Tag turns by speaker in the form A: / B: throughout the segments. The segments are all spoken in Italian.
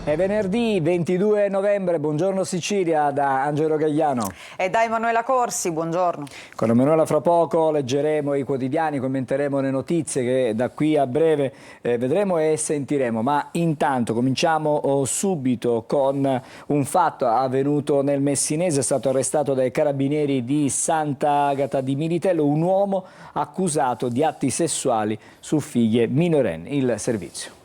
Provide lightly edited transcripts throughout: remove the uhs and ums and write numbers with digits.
A: È venerdì 22 novembre, buongiorno Sicilia da Angelo Gagliano.
B: E da Emanuela Corsi, buongiorno.
A: Con Emanuela fra poco leggeremo i quotidiani, commenteremo le notizie che da qui a breve vedremo e sentiremo. Ma intanto cominciamo subito con un fatto avvenuto nel Messinese. È stato arrestato dai carabinieri di Sant'Agata di Militello un uomo accusato di atti sessuali su figlie minorenni. Il servizio.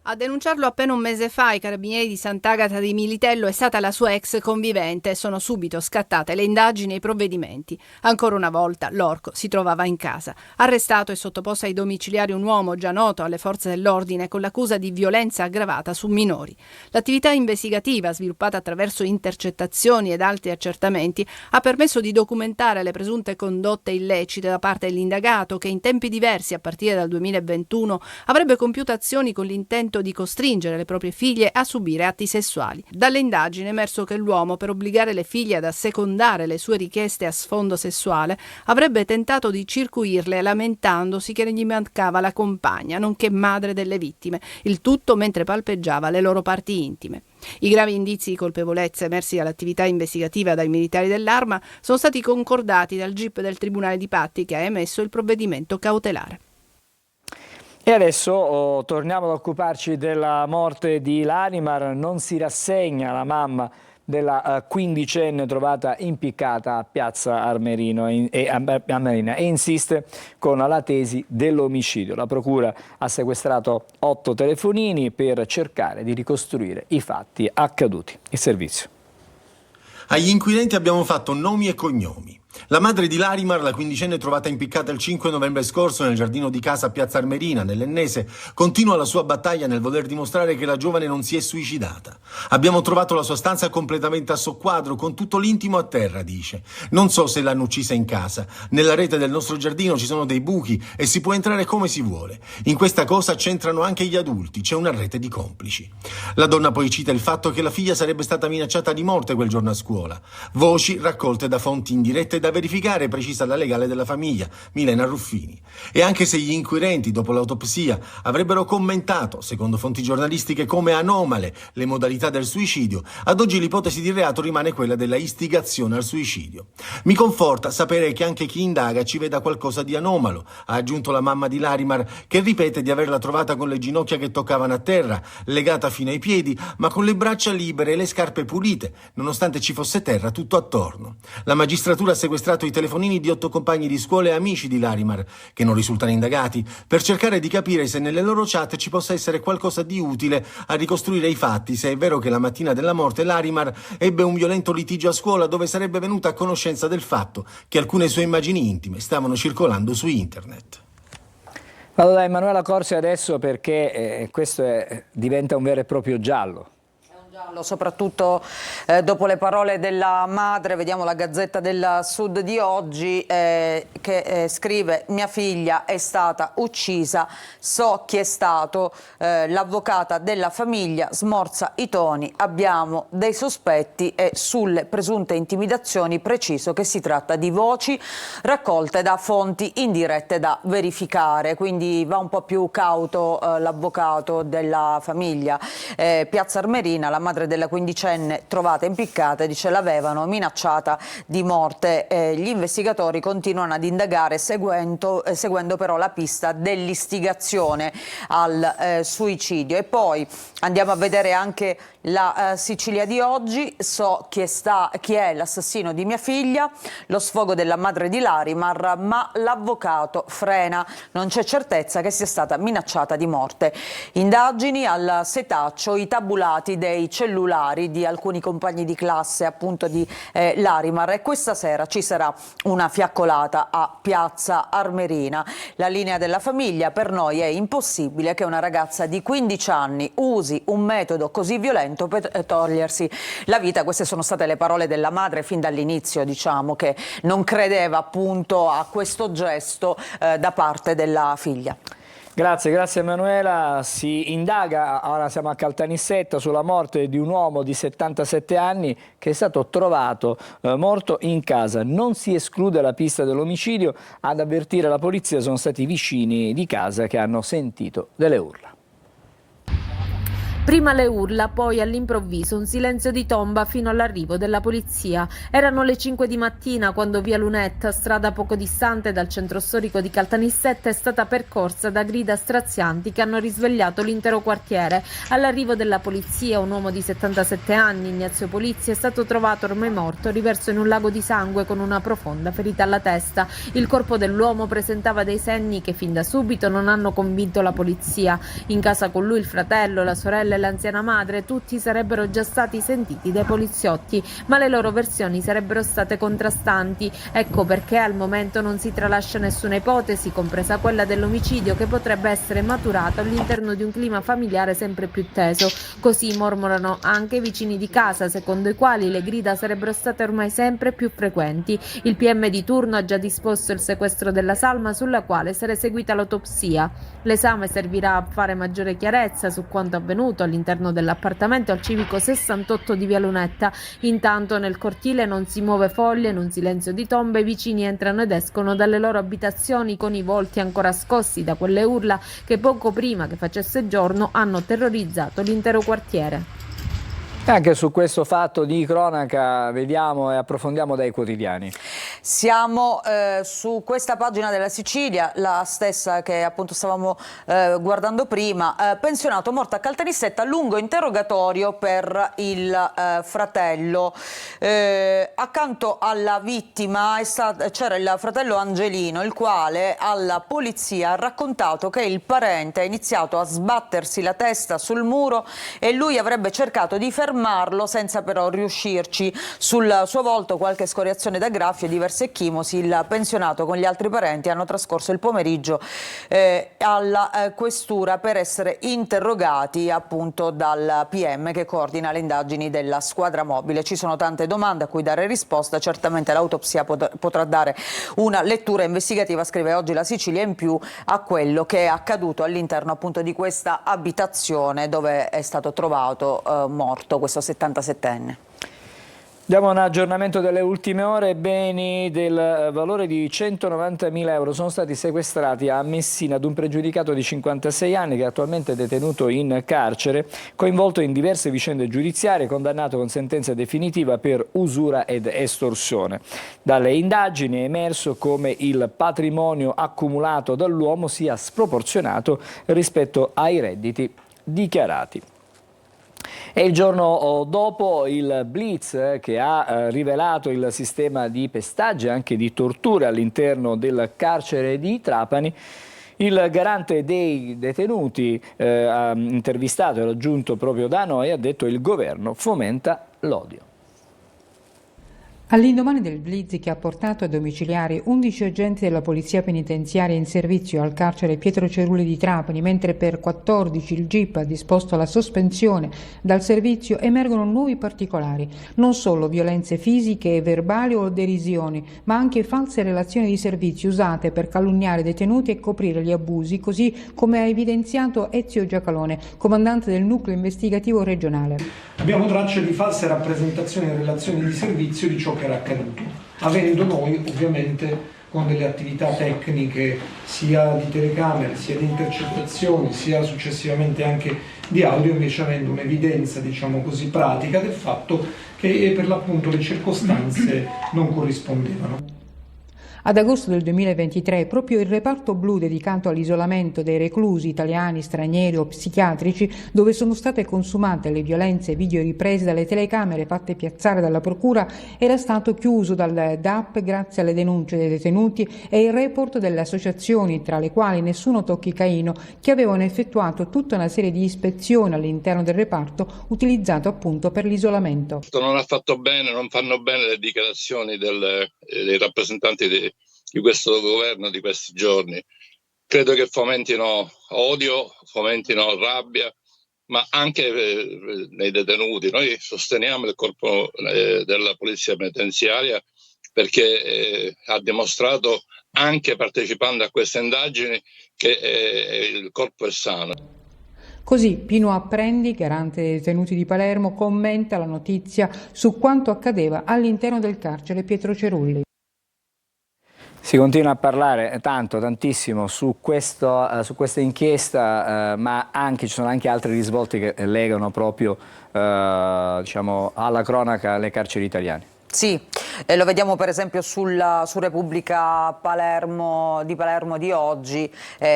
C: A denunciarlo appena un mese fa ai carabinieri di Sant'Agata di Militello è stata la sua ex convivente. Sono subito scattate le indagini e i provvedimenti. Ancora una volta l'orco si trovava in casa. Arrestato e sottoposto ai domiciliari un uomo già noto alle forze dell'ordine con l'accusa di violenza aggravata su minori. L'attività investigativa, sviluppata attraverso intercettazioni ed altri accertamenti, ha permesso di documentare le presunte condotte illecite da parte dell'indagato che in tempi diversi, a partire dal 2021, avrebbe compiuto azioni con l'intento di costringere le proprie figlie a subire atti sessuali. Dalle indagini è emerso che l'uomo, per obbligare le figlie ad assecondare le sue richieste a sfondo sessuale, avrebbe tentato di circuirle lamentandosi che gli mancava la compagna, nonché madre delle vittime, il tutto mentre palpeggiava le loro parti intime. I gravi indizi di colpevolezza emersi dall'attività investigativa dai militari dell'Arma sono stati concordati dal GIP del Tribunale di Patti, che ha emesso il provvedimento cautelare.
A: E adesso torniamo ad occuparci della morte di Larimar. Non si rassegna la mamma della quindicenne trovata impiccata a Piazza Armerina e insiste con la tesi dell'omicidio. La procura ha sequestrato 8 telefonini per cercare di ricostruire i fatti accaduti. Il servizio.
D: Agli inquirenti abbiamo fatto nomi e cognomi. La madre di Larimar, la quindicenne trovata impiccata il 5 novembre scorso nel giardino di casa a Piazza Armerina, nell'Ennese, continua la sua battaglia nel voler dimostrare che la giovane non si è suicidata. Abbiamo trovato la sua stanza completamente a soqquadro, con tutto l'intimo a terra, dice. Non so se l'hanno uccisa in casa. Nella rete del nostro giardino ci sono dei buchi e si può entrare come si vuole. In questa cosa c'entrano anche gli adulti, c'è una rete di complici. La donna poi cita il fatto che la figlia sarebbe stata minacciata di morte quel giorno a scuola. Voci raccolte da fonti indirette da verificare, precisa la legale della famiglia, Milena Ruffini. E anche se gli inquirenti, dopo l'autopsia, avrebbero commentato, secondo fonti giornalistiche, come anomale le modalità del suicidio, ad oggi l'ipotesi di reato rimane quella della istigazione al suicidio. Mi conforta sapere che anche chi indaga ci veda qualcosa di anomalo, ha aggiunto la mamma di Larimar, che ripete di averla trovata con le ginocchia che toccavano a terra, legata fino ai piedi, ma con le braccia libere e le scarpe pulite, nonostante ci fosse terra tutto attorno. La magistratura ha sequestrato i telefonini di 8 compagni di scuola e amici di Larimar, che non risultano indagati, per cercare di capire se nelle loro chat ci possa essere qualcosa di utile a ricostruire i fatti, se è vero che la mattina della morte Larimar ebbe un violento litigio a scuola dove sarebbe venuta a conoscenza del fatto che alcune sue immagini intime stavano circolando su internet.
A: Vado da Emanuela Corsi adesso perché questo diventa un vero e proprio giallo.
B: Soprattutto dopo le parole della madre. Vediamo la Gazzetta del Sud di oggi che scrive: mia figlia è stata uccisa, so chi è stato. L'avvocata della famiglia smorza i toni, abbiamo dei sospetti e sulle presunte intimidazioni preciso che si tratta di voci raccolte da fonti indirette da verificare, quindi va un po' più cauto l'avvocato della famiglia. Piazza Armerina, la madre della quindicenne trovata impiccata, dice l'avevano minacciata di morte. Gli investigatori continuano ad indagare seguendo però la pista dell'istigazione al suicidio. E poi andiamo a vedere anche la Sicilia di oggi. So chi è l'assassino di mia figlia, lo sfogo della madre di Larimar, ma l'avvocato frena, non c'è certezza che sia stata minacciata di morte. Indagini al setaccio, i tabulati dei cellulari di alcuni compagni di classe appunto di Larimar, e questa sera ci sarà una fiaccolata a Piazza Armerina. La linea della famiglia: per noi è impossibile che una ragazza di 15 anni usi un metodo così violento per togliersi la vita. Queste sono state le parole della madre fin dall'inizio, diciamo, che non credeva appunto a questo gesto da parte della figlia.
A: Grazie Emanuela. Si indaga, ora siamo a Caltanissetta, sulla morte di un uomo di 77 anni che è stato trovato morto in casa. Non si esclude la pista dell'omicidio. Ad avvertire la polizia sono stati i vicini di casa che hanno sentito delle urla.
E: Prima le urla, poi all'improvviso un silenzio di tomba fino all'arrivo della polizia. Erano le 5 di mattina quando via Lunetta, strada poco distante dal centro storico di Caltanissetta, è stata percorsa da grida strazianti che hanno risvegliato l'intero quartiere. All'arrivo della polizia un uomo di 77 anni, Ignazio Polizzi, è stato trovato ormai morto, riverso in un lago di sangue con una profonda ferita alla testa. Il corpo dell'uomo presentava dei segni che fin da subito non hanno convinto la polizia. In casa con lui il fratello, la sorella e l'anziana madre, tutti sarebbero già stati sentiti dai poliziotti, ma le loro versioni sarebbero state contrastanti. Ecco perché al momento non si tralascia nessuna ipotesi, compresa quella dell'omicidio, che potrebbe essere maturato all'interno di un clima familiare sempre più teso. Così mormorano anche i vicini di casa, secondo i quali le grida sarebbero state ormai sempre più frequenti. Il PM di turno ha già disposto il sequestro della salma, sulla quale sarà eseguita l'autopsia. L'esame servirà a fare maggiore chiarezza su quanto avvenuto all'interno dell'appartamento al civico 68 di via Lunetta. Intanto nel cortile non si muove foglia, in un silenzio di tombe i vicini entrano ed escono dalle loro abitazioni con i volti ancora scossi da quelle urla che poco prima che facesse giorno hanno terrorizzato l'intero quartiere.
A: Anche su questo fatto di cronaca vediamo e approfondiamo dai quotidiani.
B: Siamo su questa pagina della Sicilia, la stessa che appunto stavamo guardando prima. Pensionato morto a Caltanissetta, lungo interrogatorio per il fratello. Accanto alla vittima c'era il fratello Angelino, il quale alla polizia ha raccontato che il parente ha iniziato a sbattersi la testa sul muro e lui avrebbe cercato di fermarlo senza però riuscirci. Sul suo volto qualche scoriazione da graffio e diverse ecchimosi. Il pensionato con gli altri parenti hanno trascorso il pomeriggio alla questura per essere interrogati appunto dal PM che coordina le indagini della squadra mobile. Ci sono tante domande a cui dare risposta, certamente l'autopsia potrà dare una lettura investigativa, scrive oggi la Sicilia, in più a quello che è accaduto all'interno appunto di questa abitazione dove è stato trovato morto questo 77enne.
A: Diamo un aggiornamento delle ultime ore. Beni del valore di 190.000 euro sono stati sequestrati a Messina ad un pregiudicato di 56 anni che è attualmente detenuto in carcere, coinvolto in diverse vicende giudiziarie, condannato con sentenza definitiva per usura ed estorsione. Dalle indagini è emerso come il patrimonio accumulato dall'uomo sia sproporzionato rispetto ai redditi dichiarati. E il giorno dopo il Blitz che ha rivelato il sistema di pestaggio e anche di torture all'interno del carcere di Trapani, il garante dei detenuti intervistato e raggiunto proprio da noi ha detto che il governo fomenta l'odio.
F: All'indomani del blitz che ha portato ai domiciliari 11 agenti della Polizia Penitenziaria in servizio al carcere Pietro Cerulli di Trapani, mentre per 14 il GIP ha disposto la sospensione dal servizio, emergono nuovi particolari. Non solo violenze fisiche e verbali o derisioni, ma anche false relazioni di servizio usate per calunniare i detenuti e coprire gli abusi, così come ha evidenziato Ezio Giacalone, comandante del nucleo investigativo regionale.
G: Abbiamo tracce di false rappresentazioni e relazioni di servizio di ciò che era accaduto, avendo noi ovviamente con delle attività tecniche sia di telecamere, sia di intercettazioni, sia successivamente anche di audio, invece avendo un'evidenza, diciamo così, pratica del fatto che per l'appunto le circostanze non corrispondevano.
F: Ad agosto del 2023 proprio il reparto blu dedicato all'isolamento dei reclusi italiani, stranieri o psichiatrici, dove sono state consumate le violenze video riprese dalle telecamere fatte piazzare dalla procura, era stato chiuso dal DAP grazie alle denunce dei detenuti e il report delle associazioni, tra le quali Nessuno Tocchi Caino, che avevano effettuato tutta una serie di ispezioni all'interno del reparto utilizzato appunto per l'isolamento.
H: Non ha fatto bene, non fanno bene le dichiarazioni dei rappresentanti di questo governo di questi giorni. Credo che fomentino odio, fomentino rabbia, ma anche nei detenuti. Noi sosteniamo il corpo della polizia penitenziaria perché ha dimostrato, anche partecipando a queste indagini, che il corpo è sano.
F: Così Pino Apprendi, garante dei detenuti di Palermo, commenta la notizia su quanto accadeva all'interno del carcere Pietro Cerulli.
A: Si continua a parlare tantissimo su questa inchiesta, ma ci sono anche altri risvolti che legano proprio diciamo, alla cronaca le carceri italiane.
B: Sì, lo vediamo per esempio su Repubblica di Palermo di oggi,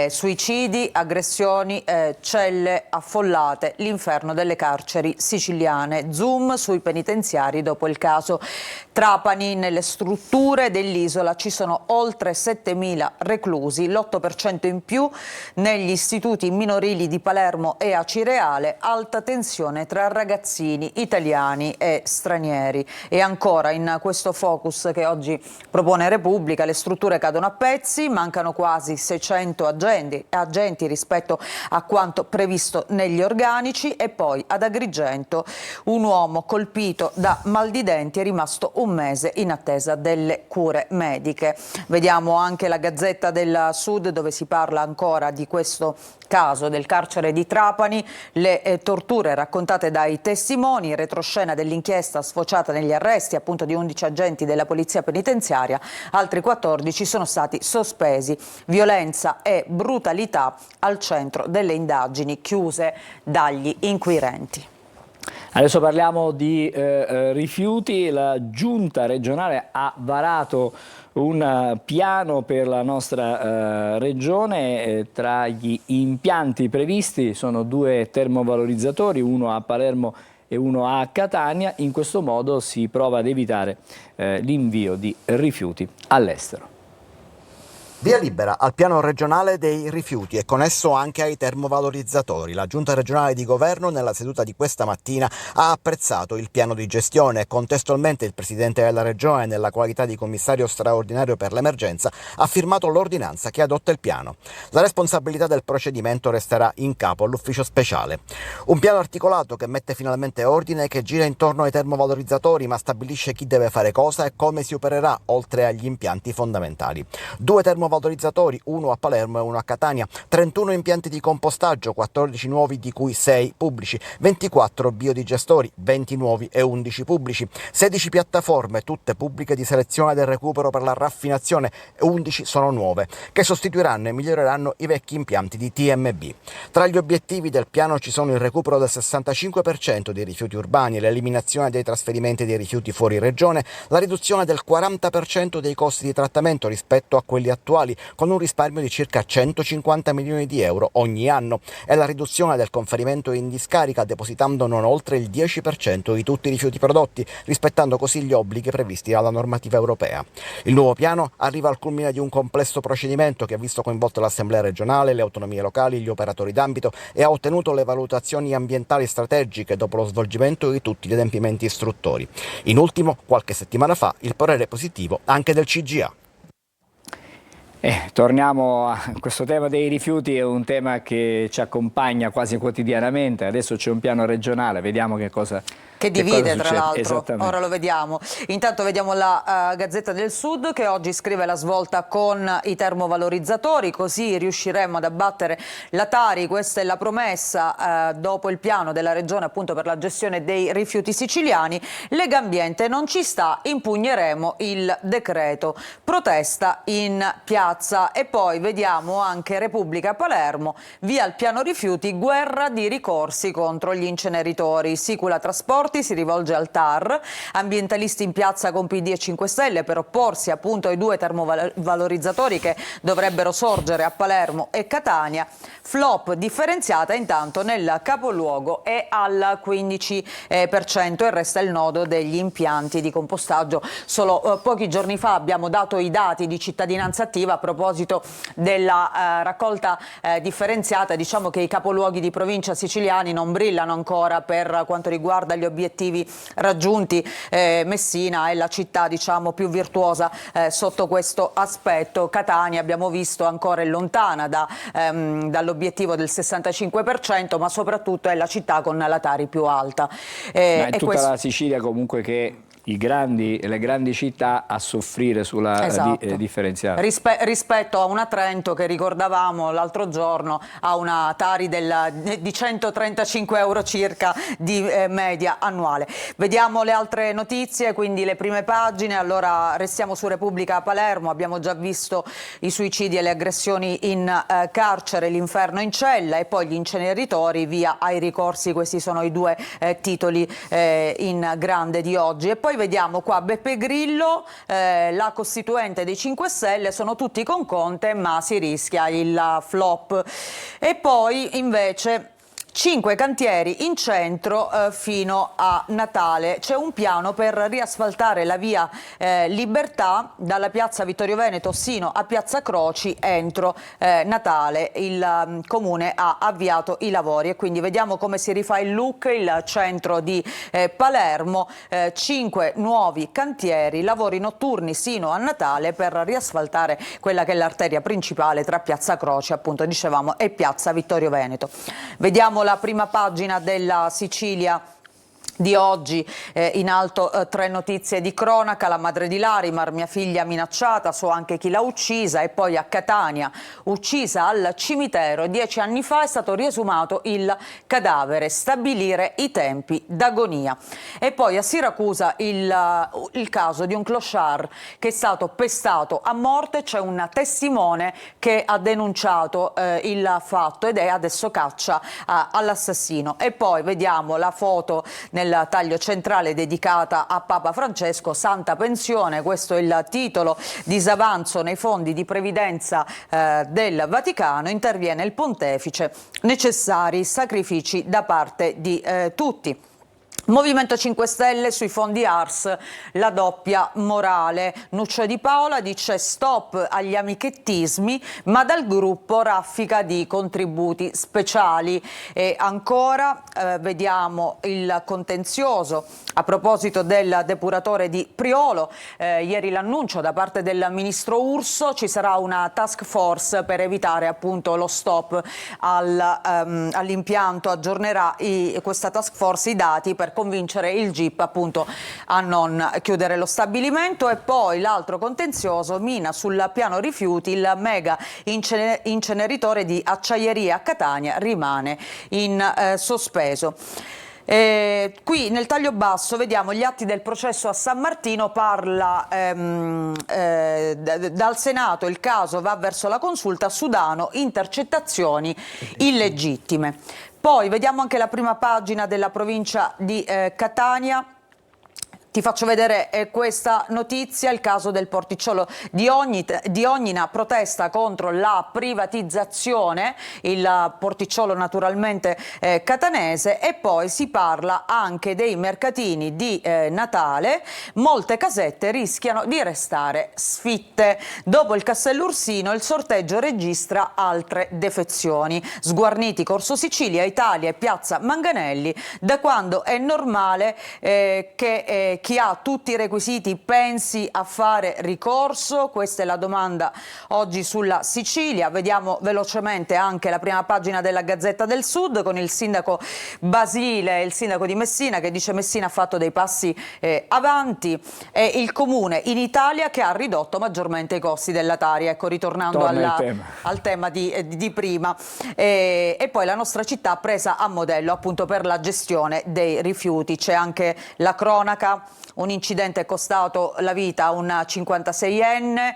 B: suicidi, aggressioni, celle affollate, l'inferno delle carceri siciliane, zoom sui penitenziari dopo il caso Trapani. Nelle strutture dell'isola ci sono oltre 7.000 reclusi, l'8% in più negli istituti minorili di Palermo e Acireale, alta tensione tra ragazzini italiani e stranieri. E ancora in questo focus che oggi propone Repubblica, le strutture cadono a pezzi, mancano quasi 600 agenti rispetto a quanto previsto negli organici, e poi ad Agrigento un uomo colpito da mal di denti è rimasto un mese in attesa delle cure mediche. Vediamo anche la Gazzetta del Sud, dove si parla ancora di questo caso del carcere di Trapani, le torture raccontate dai testimoni, retroscena dell'inchiesta sfociata negli arresti appunto di 11 agenti della polizia penitenziaria, altri 14 sono stati sospesi, violenza e brutalità al centro delle indagini chiuse dagli inquirenti.
A: Adesso parliamo di rifiuti. La Giunta regionale ha varato un piano per la nostra regione. Tra gli impianti previsti sono 2 termovalorizzatori, uno a Palermo e uno a Catania. In questo modo si prova ad evitare l'invio di rifiuti all'estero.
I: Via libera al piano regionale dei rifiuti e con esso anche ai termovalorizzatori. La Giunta regionale di governo nella seduta di questa mattina ha apprezzato il piano di gestione e contestualmente il Presidente della Regione, nella qualità di commissario straordinario per l'emergenza, ha firmato l'ordinanza che adotta il piano. La responsabilità del procedimento resterà in capo all'ufficio speciale. Un piano articolato che mette finalmente ordine e che gira intorno ai termovalorizzatori, ma stabilisce chi deve fare cosa e come si opererà oltre agli impianti fondamentali. 2 termovalorizzatori, uno a Palermo e uno a Catania, 31 impianti di compostaggio, 14 nuovi di cui 6 pubblici, 24 biodigestori, 20 nuovi e 11 pubblici, 16 piattaforme, tutte pubbliche di selezione del recupero per la raffinazione, e 11 sono nuove, che sostituiranno e miglioreranno i vecchi impianti di TMB. Tra gli obiettivi del piano ci sono il recupero del 65% dei rifiuti urbani, l'eliminazione dei trasferimenti dei rifiuti fuori regione, la riduzione del 40% dei costi di trattamento rispetto a quelli attuali, con un risparmio di circa 150 milioni di euro ogni anno, e la riduzione del conferimento in discarica, depositando non oltre il 10% di tutti i rifiuti prodotti, rispettando così gli obblighi previsti dalla normativa europea. Il nuovo piano arriva al culmine di un complesso procedimento che ha visto coinvolte l'Assemblea regionale, le autonomie locali, gli operatori d'ambito, e ha ottenuto le valutazioni ambientali strategiche dopo lo svolgimento di tutti gli adempimenti istruttori. In ultimo, qualche settimana fa, il parere positivo anche del CGA.
A: Torniamo a questo tema dei rifiuti, è un tema che ci accompagna quasi quotidianamente. Adesso c'è un piano regionale, vediamo che cosa
B: divide tra l'altro, ora lo vediamo. Intanto vediamo la Gazzetta del Sud, che oggi scrive la svolta con i termovalorizzatori, così riusciremo ad abbattere la Tari. Questa è la promessa dopo il piano della regione appunto per la gestione dei rifiuti siciliani. Legambiente non ci sta, impugneremo il decreto, protesta in piazza. E poi vediamo anche Repubblica Palermo, via il piano rifiuti, guerra di ricorsi contro gli inceneritori. Sicula Trasporti si rivolge al TAR, ambientalisti in piazza con PD e 5 Stelle per opporsi appunto ai 2 termovalorizzatori che dovrebbero sorgere a Palermo e Catania. Flop differenziata intanto nel capoluogo è al 15% e resta il nodo degli impianti di compostaggio. Solo pochi giorni fa abbiamo dato i dati di Cittadinanza Attiva a proposito della raccolta differenziata. Diciamo che i capoluoghi di provincia siciliani non brillano ancora per quanto riguarda gli obiettivi raggiunti. Messina è la città diciamo più virtuosa sotto questo aspetto. Catania abbiamo visto ancora è lontana dall'obiettivo del 65%, ma soprattutto è la città con la Tari più alta.
A: È tutta la Sicilia comunque che le grandi città a soffrire sulla
B: Esatto.
A: differenziata.
B: Rispetto a una Trento che ricordavamo l'altro giorno ha una Tari di 135 euro circa di media annuale. Vediamo le altre notizie, quindi le prime pagine. Allora restiamo su Repubblica Palermo, abbiamo già visto i suicidi e le aggressioni in carcere, l'inferno in cella e poi gli inceneritori, via ai ricorsi. Questi sono i due titoli in grande di oggi. E poi vediamo qua Beppe Grillo, la costituente dei 5 Stelle, sono tutti con Conte ma si rischia il flop. E poi invece 5 cantieri in centro fino a Natale. C'è un piano per riasfaltare la via Libertà dalla piazza Vittorio Veneto sino a piazza Croci entro Natale. Il comune ha avviato i lavori e quindi vediamo come si rifà il look, il centro di Palermo. 5 nuovi cantieri, lavori notturni sino a Natale per riasfaltare quella che è l'arteria principale tra piazza Croci, appunto dicevamo, e piazza Vittorio Veneto. Vediamo la prima pagina della Sicilia di oggi, in alto 3 notizie di cronaca. La madre di Larimar, mia figlia minacciata, so anche chi l'ha uccisa. E poi a Catania, uccisa al cimitero, 10 anni fa è stato riesumato il cadavere, stabilire i tempi d'agonia. E poi a Siracusa il caso di un clochard che è stato pestato a morte. C'è un testimone che ha denunciato il fatto ed è adesso caccia all'assassino. E poi vediamo la foto nel taglio centrale dedicata a Papa Francesco, Santa Pensione, questo è il titolo, disavanzo nei fondi di previdenza del Vaticano, interviene il pontefice, necessari sacrifici da parte di tutti. Movimento 5 Stelle sui fondi Ars, la doppia morale. Nuccio Di Paola dice stop agli amichettismi, ma dal gruppo raffica di contributi speciali. E ancora vediamo il contenzioso a proposito del depuratore di Priolo. Ieri l'annuncio da parte del ministro Urso, ci sarà una task force per evitare appunto lo stop all'impianto, aggiornerà questa task force i dati per convincere il GIP appunto a non chiudere lo stabilimento. E poi l'altro contenzioso mina sul piano rifiuti, il mega inceneritore di acciaieria a Catania rimane in sospeso. Qui nel taglio basso vediamo gli atti del processo a San Martino, parla dal Senato, il caso va verso la consulta, Sudano, intercettazioni illegittime. Poi vediamo anche la prima pagina della provincia di Catania. Ti faccio vedere questa notizia, il caso del porticciolo di Ognina, protesta contro la privatizzazione, il porticciolo naturalmente catanese. E poi si parla anche dei mercatini di Natale, molte casette rischiano di restare sfitte. Dopo il Castello Ursino il sorteggio registra altre defezioni, sguarniti Corso Sicilia, Italia e Piazza Manganelli. Da quando è normale che chi ha tutti i requisiti pensi a fare ricorso? Questa è la domanda oggi sulla Sicilia. Vediamo velocemente anche la prima pagina della Gazzetta del Sud con il sindaco Basile, il sindaco di Messina, che dice Messina ha fatto dei passi avanti. È il comune in Italia che ha ridotto maggiormente i costi della Tari. Ecco, ritornando al tema di prima. E poi la nostra città presa a modello appunto per la gestione dei rifiuti. C'è anche la cronaca. Un incidente è costato la vita a un 56enne,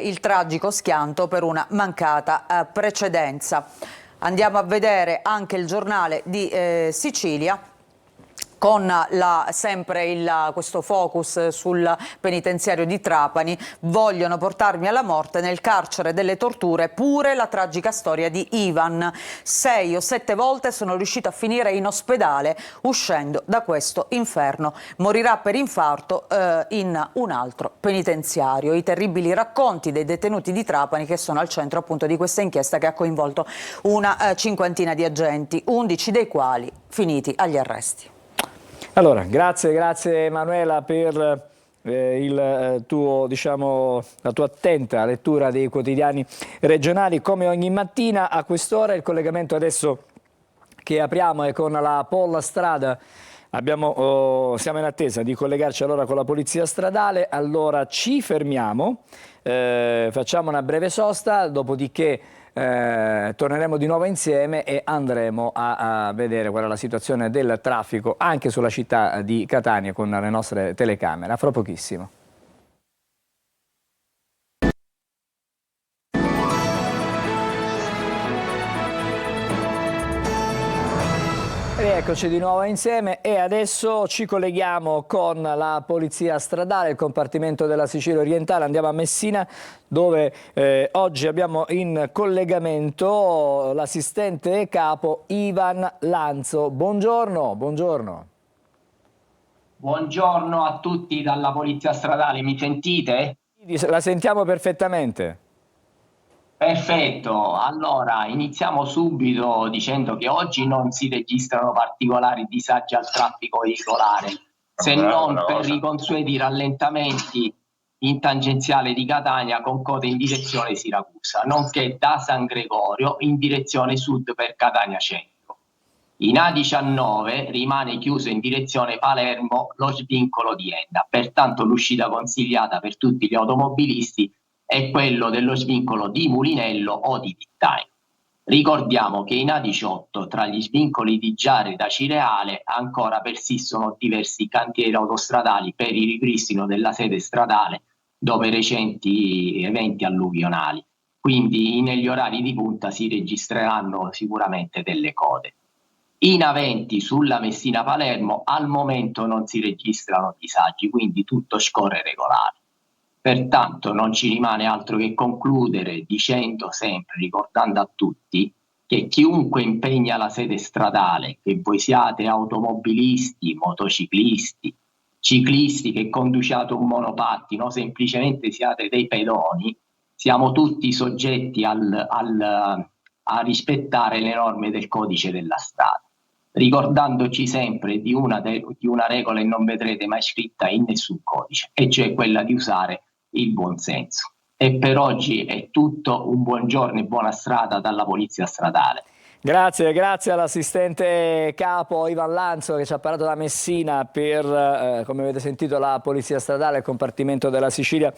B: il tragico schianto per una mancata precedenza. Andiamo a vedere anche il giornale di Sicilia, con sempre questo focus sul penitenziario di Trapani. Vogliono portarmi alla morte nel carcere delle torture, pure la tragica storia di Ivan. 6 o 7 volte sono riuscito a finire in ospedale uscendo da questo inferno. Morirà per infarto in un altro penitenziario. I terribili racconti dei detenuti di Trapani che sono al centro appunto di questa inchiesta che ha coinvolto una cinquantina di agenti, 11 dei quali finiti agli arresti.
A: Allora, grazie Emanuela per la tua attenta lettura dei quotidiani regionali. Come ogni mattina a quest'ora il collegamento adesso che apriamo è con la Polla Strada. Siamo in attesa di collegarci allora con la polizia stradale, allora ci fermiamo, facciamo una breve sosta, dopodiché torneremo di nuovo insieme e andremo a vedere qual è la situazione del traffico anche sulla città di Catania con le nostre telecamere. A fra pochissimo. Eccoci di nuovo insieme e adesso ci colleghiamo con la polizia stradale, il compartimento della Sicilia orientale. Andiamo a Messina dove oggi abbiamo in collegamento l'assistente capo Ivan Lanzo. Buongiorno, buongiorno.
J: Buongiorno a tutti dalla polizia stradale, mi sentite?
A: La sentiamo perfettamente.
J: Perfetto, allora iniziamo subito dicendo che oggi non si registrano particolari disagi al traffico veicolare, se non per i consueti rallentamenti in tangenziale di Catania con code in direzione Siracusa, nonché da San Gregorio in direzione sud per Catania Centro. In A19 rimane chiuso in direzione Palermo lo svincolo di Enna, pertanto l'uscita consigliata per tutti gli automobilisti è quello dello svincolo di Mulinello o di Vittaino. Ricordiamo che in A18 tra gli svincoli di Giarri da Cireale ancora persistono diversi cantieri autostradali per il ripristino della sede stradale dopo i recenti eventi alluvionali, quindi negli orari di punta si registreranno sicuramente delle code. In A20 sulla Messina-Palermo al momento non si registrano disagi, quindi tutto scorre regolare. Pertanto non ci rimane altro che concludere dicendo sempre, ricordando a tutti, che chiunque impegna la sede stradale, che voi siate automobilisti, motociclisti, ciclisti che conduciate un monopattino o semplicemente siate dei pedoni, siamo tutti soggetti a rispettare le norme del codice della strada, ricordandoci sempre di una regola che non vedrete mai scritta in nessun codice, e cioè quella di usare il buon senso. E per oggi è tutto, un buongiorno e buona strada dalla polizia stradale.
A: Grazie all'assistente capo Ivan Lanzo che ci ha parlato da Messina per, come avete sentito, la polizia stradale, il compartimento della Sicilia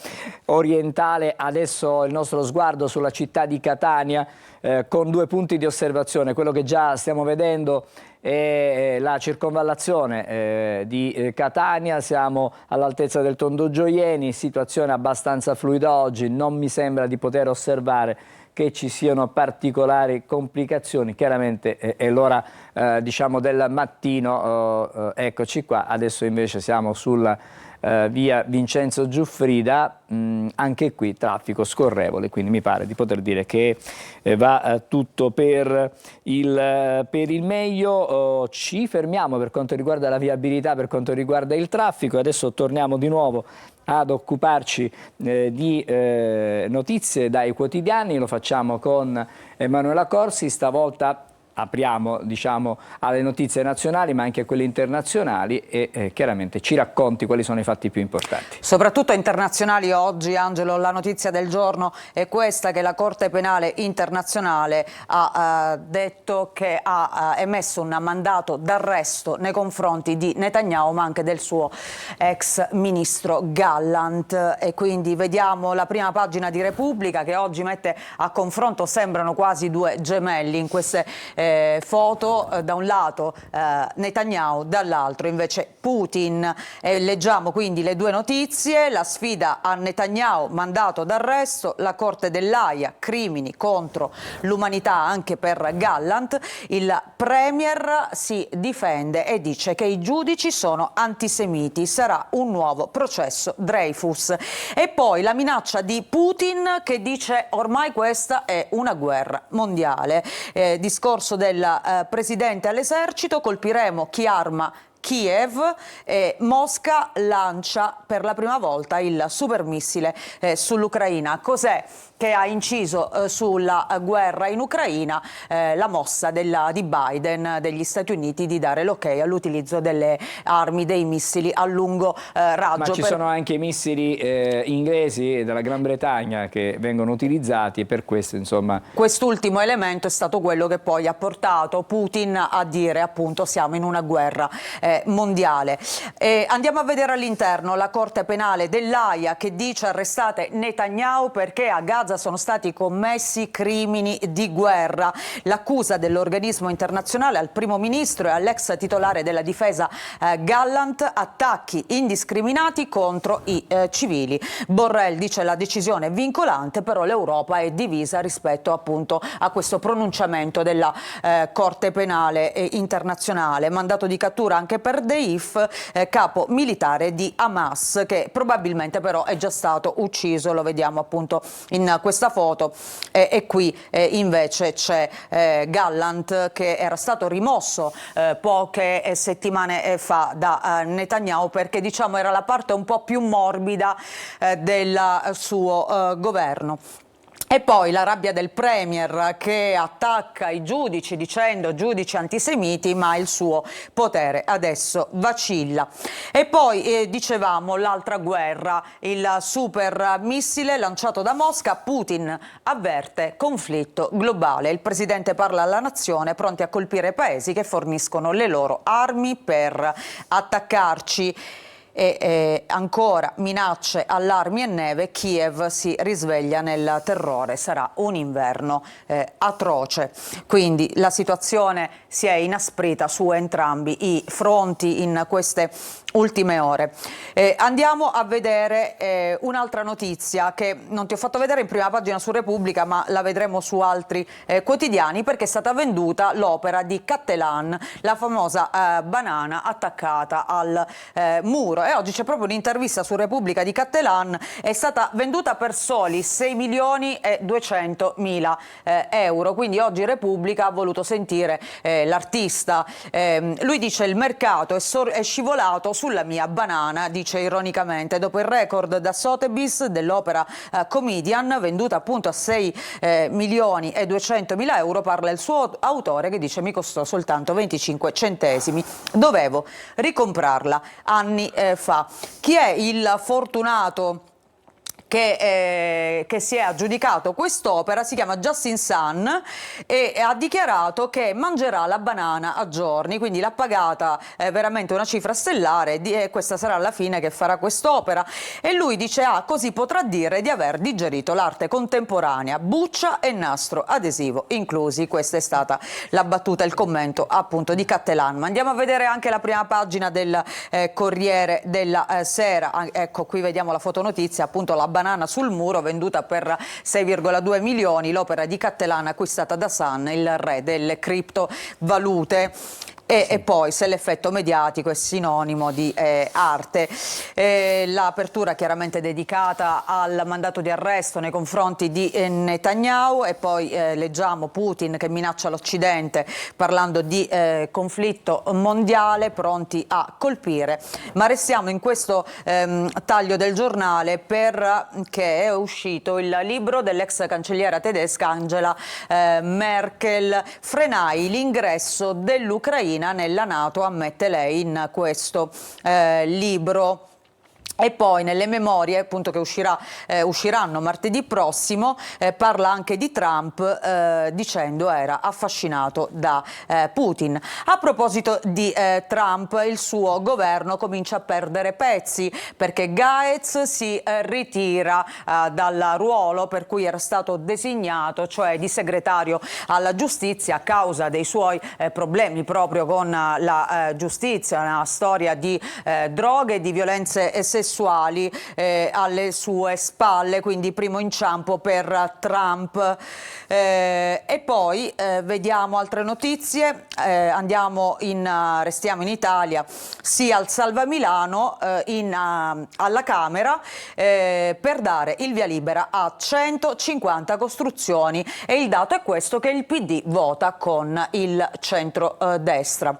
A: orientale. Adesso il nostro sguardo sulla città di Catania con due punti di osservazione. Quello che già stiamo vedendo è la circonvallazione di Catania, siamo all'altezza del Tondo Gioieni, situazione abbastanza fluida oggi, non mi sembra di poter osservare che ci siano particolari complicazioni. Chiaramente è l'ora diciamo del mattino, eccoci qua, adesso invece siamo sulla via Vincenzo Giuffrida, anche qui traffico scorrevole, quindi mi pare di poter dire che va tutto per il meglio. Ci fermiamo per quanto riguarda la viabilità, per quanto riguarda il traffico, adesso torniamo di nuovo ad occuparci di notizie dai quotidiani, lo facciamo con Emanuela Corsi, stavolta apriamo diciamo alle notizie nazionali ma anche a quelle internazionali e chiaramente ci racconti quali sono i fatti più importanti.
B: Soprattutto internazionali oggi, Angelo, la notizia del giorno è questa, che la Corte Penale Internazionale ha detto che ha emesso un mandato d'arresto nei confronti di Netanyahu ma anche del suo ex ministro Gallant, e quindi vediamo la prima pagina di Repubblica che oggi mette a confronto, sembrano quasi due gemelli in queste foto, da un lato Netanyahu, dall'altro invece Putin. Leggiamo quindi le due notizie: la sfida a Netanyahu, mandato d'arresto, la Corte dell'Aia, crimini contro l'umanità anche per Gallant. Il Premier si difende e dice che i giudici sono antisemiti, sarà un nuovo processo Dreyfus. E poi la minaccia di Putin che dice ormai questa è una guerra mondiale. Discorso del presidente all'esercito: colpiremo chi arma Kiev, Mosca lancia per la prima volta il supermissile sull'Ucraina. Cos'è che ha inciso sulla guerra in Ucraina? La mossa di Biden, degli Stati Uniti, di dare l'ok all'utilizzo delle armi, dei missili a lungo raggio.
A: Ma ci sono anche i missili inglesi della Gran Bretagna che vengono utilizzati, e per questo, insomma...
B: Quest'ultimo elemento è stato quello che poi ha portato Putin a dire, appunto, siamo in una guerra mondiale. Andiamo a vedere all'interno la Corte Penale dell'Aia che dice: arrestate Netanyahu perché a Gaza sono stati commessi crimini di guerra. L'accusa dell'organismo internazionale al primo ministro e all'ex titolare della difesa Gallant: attacchi indiscriminati contro i civili. Borrell dice la decisione è vincolante, però l'Europa è divisa rispetto appunto a questo pronunciamento della Corte Penale internazionale. Mandato di cattura anche per Deif, capo militare di Hamas, che probabilmente però è già stato ucciso, lo vediamo appunto in questa foto, e qui invece c'è Gallant, che era stato rimosso poche settimane fa da Netanyahu perché, diciamo, era la parte un po' più morbida del suo governo. E poi la rabbia del Premier che attacca i giudici dicendo giudici antisemiti, ma il suo potere adesso vacilla. E poi dicevamo l'altra guerra, il super missile lanciato da Mosca. Putin avverte conflitto globale. Il presidente parla alla nazione, pronti a colpire paesi che forniscono le loro armi per attaccarci. E ancora minacce, allarmi e neve. Kiev si risveglia nel terrore, sarà un inverno atroce. Quindi la situazione si è inasprita su entrambi i fronti in queste ultime ore. Andiamo a vedere un'altra notizia che non ti ho fatto vedere in prima pagina su Repubblica, ma la vedremo su altri quotidiani, perché è stata venduta l'opera di Cattelan, la famosa banana attaccata al muro. E oggi c'è proprio un'intervista su Repubblica di Cattelan. È stata venduta per soli 6.200.000 euro. Quindi oggi Repubblica ha voluto sentire l'artista. Lui dice: il mercato è scivolato sulla mia banana, dice ironicamente, dopo il record da Sotheby's dell'opera Comedian, venduta appunto a 6.200.000 euro. Parla il suo autore, che dice: mi costò soltanto 25 centesimi, dovevo ricomprarla anni fa. Chi è il fortunato che si è aggiudicato quest'opera? Si chiama Justin Sun e ha dichiarato che mangerà la banana a giorni, quindi l'ha pagata veramente una cifra stellare, e questa sarà la fine che farà quest'opera. E lui dice: così potrà dire di aver digerito l'arte contemporanea, buccia e nastro adesivo inclusi. Questa è stata la battuta, il commento appunto di Cattelan. Ma andiamo a vedere anche la prima pagina del Corriere della Sera. Ecco, qui vediamo la fotonotizia, appunto la banana sul muro, venduta per 6,2 milioni, l'opera di Cattelan acquistata da Sun, il re delle criptovalute. E poi, se l'effetto mediatico è sinonimo di arte, l'apertura chiaramente dedicata al mandato di arresto nei confronti di Netanyahu. E poi leggiamo Putin che minaccia l'Occidente parlando di conflitto mondiale, pronti a colpire. Ma restiamo in questo taglio del giornale perché è uscito il libro dell'ex cancelliera tedesca Angela Merkel, frenai l'ingresso dell'Ucraina nella NATO, ammette lei in questo libro. E poi nelle memorie appunto che usciranno martedì prossimo parla anche di Trump, dicendo era affascinato da Putin. A proposito di Trump, il suo governo comincia a perdere pezzi perché Gaetz si ritira dal ruolo per cui era stato designato, cioè di segretario alla giustizia, a causa dei suoi problemi proprio con la giustizia, una storia di droghe e di violenze sessuali alle sue spalle, quindi primo inciampo per Trump. E poi vediamo altre notizie, restiamo in Italia. Si al Salva Milano alla Camera per dare il via libera a 150 costruzioni, e il dato è questo, che il PD vota con il centrodestra.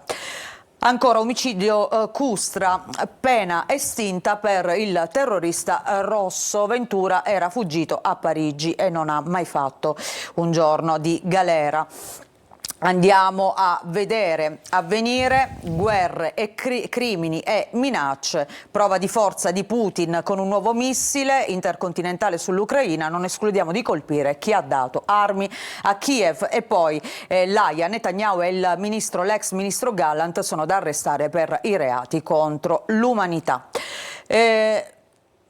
B: Ancora omicidio Custra, pena estinta per il terrorista Rosso. Ventura era fuggito a Parigi e non ha mai fatto un giorno di galera. Andiamo a vedere Avvenire, guerre e crimini e minacce, prova di forza di Putin con un nuovo missile intercontinentale sull'Ucraina, non escludiamo di colpire chi ha dato armi a Kiev. E poi l'AIA, Netanyahu e l'ex ministro Gallant sono da arrestare per i reati contro l'umanità.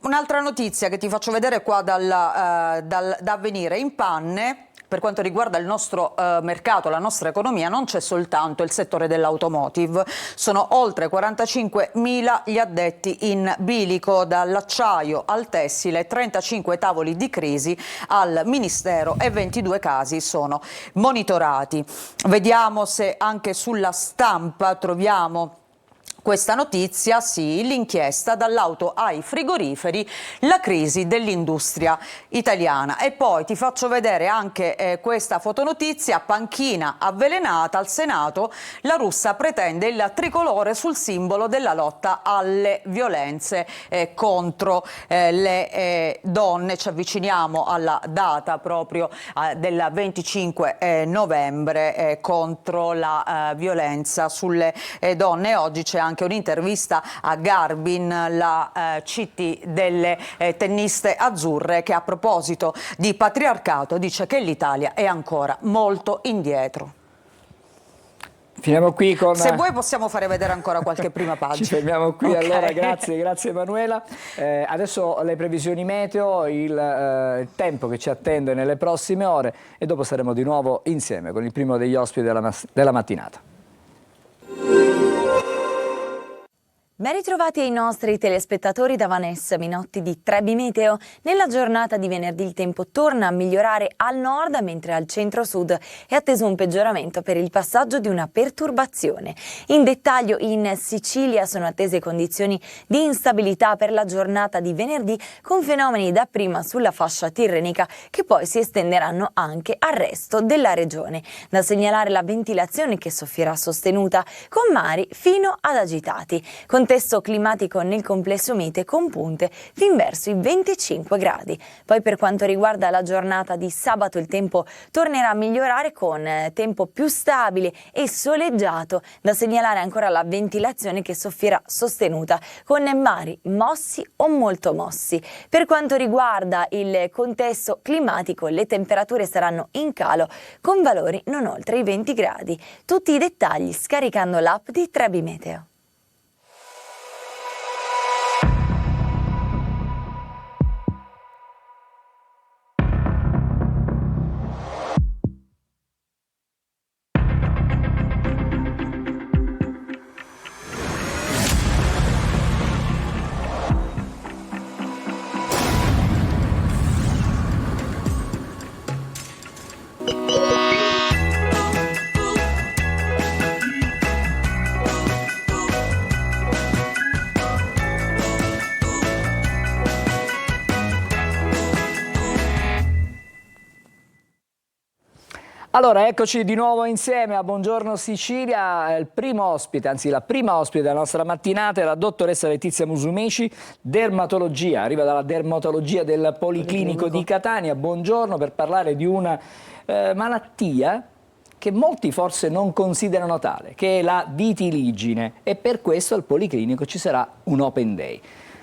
B: Un'altra notizia che ti faccio vedere qua da Avvenire: in panne. Per quanto riguarda il nostro mercato, la nostra economia, non c'è soltanto il settore dell'automotive, sono oltre 45.000 gli addetti in bilico, dall'acciaio al tessile, 35 tavoli di crisi al Ministero e 22 casi sono monitorati. Vediamo se anche sulla Stampa troviamo questa notizia. Sì, l'inchiesta dall'auto ai frigoriferi, la crisi dell'industria italiana. E poi ti faccio vedere anche questa fotonotizia: panchina avvelenata al Senato, la russa pretende il tricolore sul simbolo della lotta alle violenze contro le donne. Ci avviciniamo alla data proprio del 25 novembre contro la violenza sulle donne. Oggi c'è anche un'intervista a Garbin, la CT delle tenniste azzurre, che a proposito di patriarcato dice che l'Italia è ancora molto indietro.
A: Finiamo qui con...
B: Se vuoi possiamo fare vedere ancora qualche prima pagina.
A: Ci fermiamo qui,
B: Okay.
A: allora, grazie Emanuela. Adesso le previsioni meteo, il tempo che ci attende nelle prossime ore, e dopo saremo di nuovo insieme con il primo degli ospiti della mattinata.
K: Ben ritrovati ai nostri telespettatori da Vanessa Minotti di Trebi Meteo. Nella giornata di venerdì il tempo torna a migliorare al nord, mentre al centro-sud è atteso un peggioramento per il passaggio di una perturbazione. In dettaglio, in Sicilia sono attese condizioni di instabilità per la giornata di venerdì, con fenomeni dapprima sulla fascia tirrenica che poi si estenderanno anche al resto della regione. Da segnalare la ventilazione, che soffierà sostenuta, con mari fino ad agitati. Contesto climatico nel complesso mite con punte fin verso i 25 gradi. Poi per quanto riguarda la giornata di sabato il tempo tornerà a migliorare con tempo più stabile e soleggiato. Da segnalare ancora la ventilazione, che soffrirà sostenuta con mari mossi o molto mossi. Per quanto riguarda il contesto climatico, le temperature saranno in calo con valori non oltre i 20 gradi. Tutti i dettagli scaricando l'app di Trebi Meteo.
A: Allora, eccoci di nuovo insieme a Buongiorno Sicilia. Il primo ospite, anzi la prima ospite della nostra mattinata è la dottoressa Letizia Musumeci, dermatologia, arriva dalla dermatologia del Policlinico di Catania. Buongiorno, per parlare di una malattia che molti forse non considerano tale, che è la vitiligine, e per questo al Policlinico ci sarà un Open Day.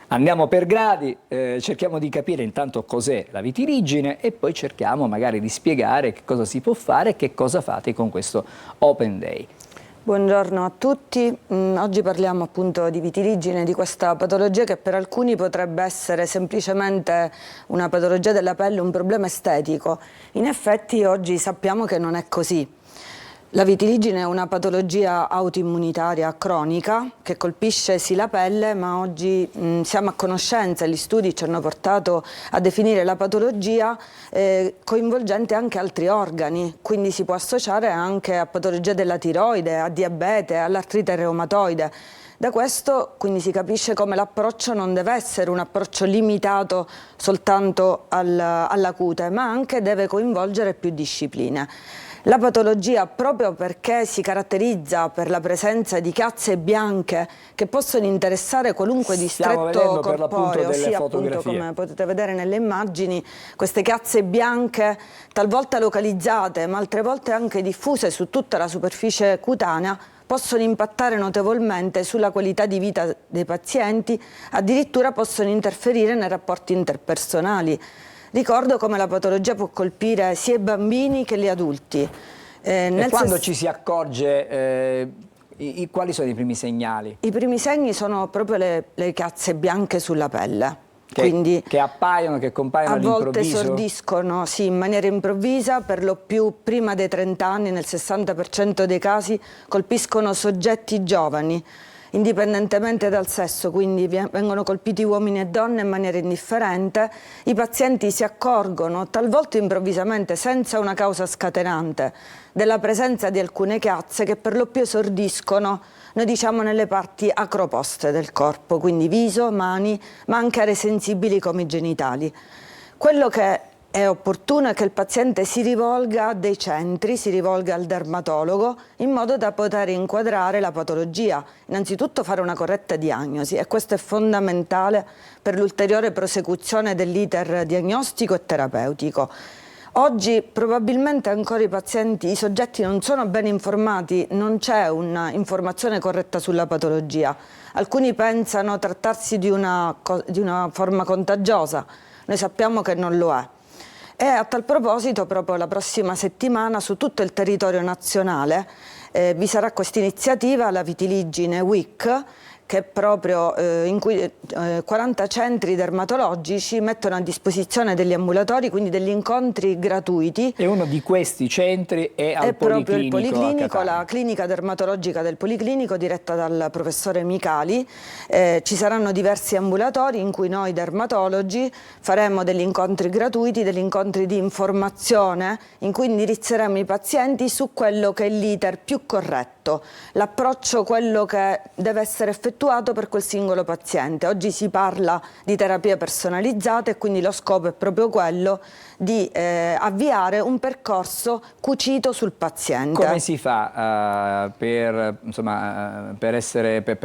A: Andiamo per gradi, cerchiamo di capire intanto cos'è la vitiligine e poi cerchiamo magari di spiegare che cosa si può fare e che cosa fate con questo Open Day.
L: Buongiorno a tutti, oggi parliamo appunto di vitiligine, di questa patologia che per alcuni potrebbe essere semplicemente una patologia della pelle, un problema estetico. In effetti oggi sappiamo che non è così. La vitiligine è una patologia autoimmunitaria cronica che colpisce sì la pelle, ma oggi siamo a conoscenza e gli studi ci hanno portato a definire la patologia coinvolgente anche altri organi, quindi si può associare anche a patologie della tiroide, a diabete, all'artrite reumatoide. Da questo quindi si capisce come l'approccio non deve essere un approccio limitato soltanto alla cute, ma anche deve coinvolgere più discipline. La patologia, proprio perché si caratterizza per la presenza di chiazze bianche che possono interessare qualunque distretto corporeo, sì, appunto, come potete vedere nelle immagini, queste chiazze bianche talvolta localizzate ma altre volte anche diffuse su tutta la superficie cutanea possono impattare notevolmente sulla qualità di vita dei pazienti, addirittura possono interferire nei rapporti interpersonali. Ricordo come la patologia può colpire sia i bambini che gli adulti.
A: E quando ci si accorge, quali sono i primi segnali?
L: I primi segni sono proprio le chiazze bianche sulla pelle.
A: Che appaiono, che compaiono all'improvviso?
L: A volte sordiscono, sì, in maniera improvvisa, per lo più prima dei 30 anni, nel 60% dei casi colpiscono soggetti giovani, indipendentemente dal sesso, quindi vengono colpiti uomini e donne in maniera indifferente. I pazienti si accorgono, talvolta improvvisamente, senza una causa scatenante, della presenza di alcune chiazze che per lo più esordiscono, noi diciamo, nelle parti acroposte del corpo, quindi viso, mani, ma anche aree sensibili come i genitali. Quello che è opportuno è che il paziente si rivolga a dei centri, si rivolga al dermatologo in modo da poter inquadrare la patologia. Innanzitutto fare una corretta diagnosi, e questo è fondamentale per l'ulteriore prosecuzione dell'iter diagnostico e terapeutico. Oggi probabilmente ancora i soggetti non sono ben informati, non c'è un'informazione corretta sulla patologia. Alcuni pensano trattarsi di una forma contagiosa, noi sappiamo che non lo è. E a tal proposito, proprio la prossima settimana su tutto il territorio nazionale vi sarà questa iniziativa, la Vitiligine Week, che proprio in cui 40 centri dermatologici mettono a disposizione degli ambulatori, quindi degli incontri gratuiti.
A: E uno di questi centri è al Policlinico.
L: Proprio il Policlinico, la clinica dermatologica del Policlinico diretta dal professore Micali. Ci saranno diversi ambulatori in cui noi dermatologi faremo degli incontri gratuiti, degli incontri di informazione in cui indirizzeremo i pazienti su quello che è l'iter più corretto, l'approccio, quello che deve essere effettuato per quel singolo paziente. Oggi si parla di terapia personalizzata e quindi lo scopo è proprio quello di avviare un percorso cucito sul paziente.
A: Come si fa per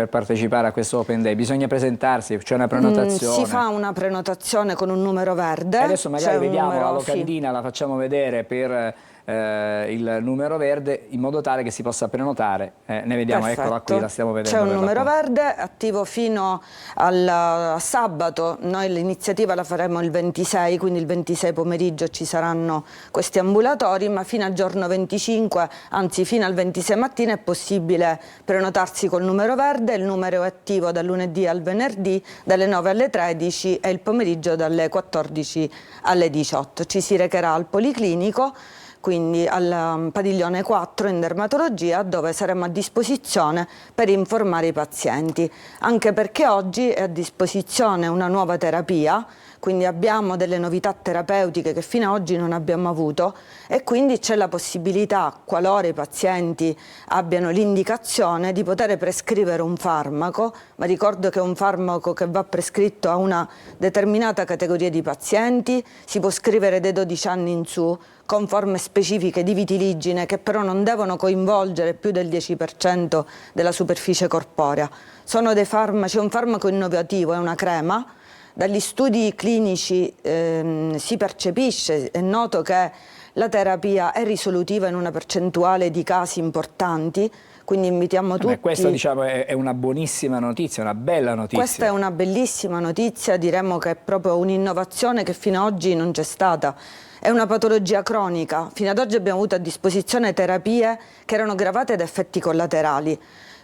A: partecipare a questo Open Day? Bisogna presentarsi, c'è una prenotazione?
L: Si fa una prenotazione con un numero verde.
A: E adesso magari vediamo la locandina, la facciamo vedere per il numero verde, in modo tale che si possa prenotare. Ne vediamo,
L: perfetto.
A: Eccola qui, la stiamo vedendo.
L: C'è un numero verde attivo fino a sabato. Noi l'iniziativa la faremo il 26, quindi il 26 pomeriggio ci saranno questi ambulatori, ma fino al giorno 25, anzi fino al 26 mattina è possibile prenotarsi col numero verde. Il numero è attivo dal lunedì al venerdì dalle 9 alle 13 e il pomeriggio dalle 14 alle 18. Ci si recherà al Policlinico, quindi al padiglione 4 in dermatologia, dove saremo a disposizione per informare i pazienti, anche perché oggi è a disposizione una nuova terapia, quindi abbiamo delle novità terapeutiche che fino ad oggi non abbiamo avuto, e quindi c'è la possibilità, qualora i pazienti abbiano l'indicazione, di poter prescrivere un farmaco, ma ricordo che è un farmaco che va prescritto a una determinata categoria di pazienti, si può scrivere dai 12 anni in su, con forme specifiche di vitiligine che però non devono coinvolgere più del 10% della superficie corporea. Sono dei farmaci, è un farmaco innovativo, è una crema. Dagli studi clinici si percepisce, è noto che la terapia è risolutiva in una percentuale di casi importanti, quindi invitiamo tutti.
A: Questa, diciamo, è una buonissima notizia, una bella notizia.
L: Questa è una bellissima notizia, diremmo che è proprio un'innovazione che fino ad oggi non c'è stata. È una patologia cronica. Fino ad oggi abbiamo avuto a disposizione terapie che erano gravate da effetti collaterali,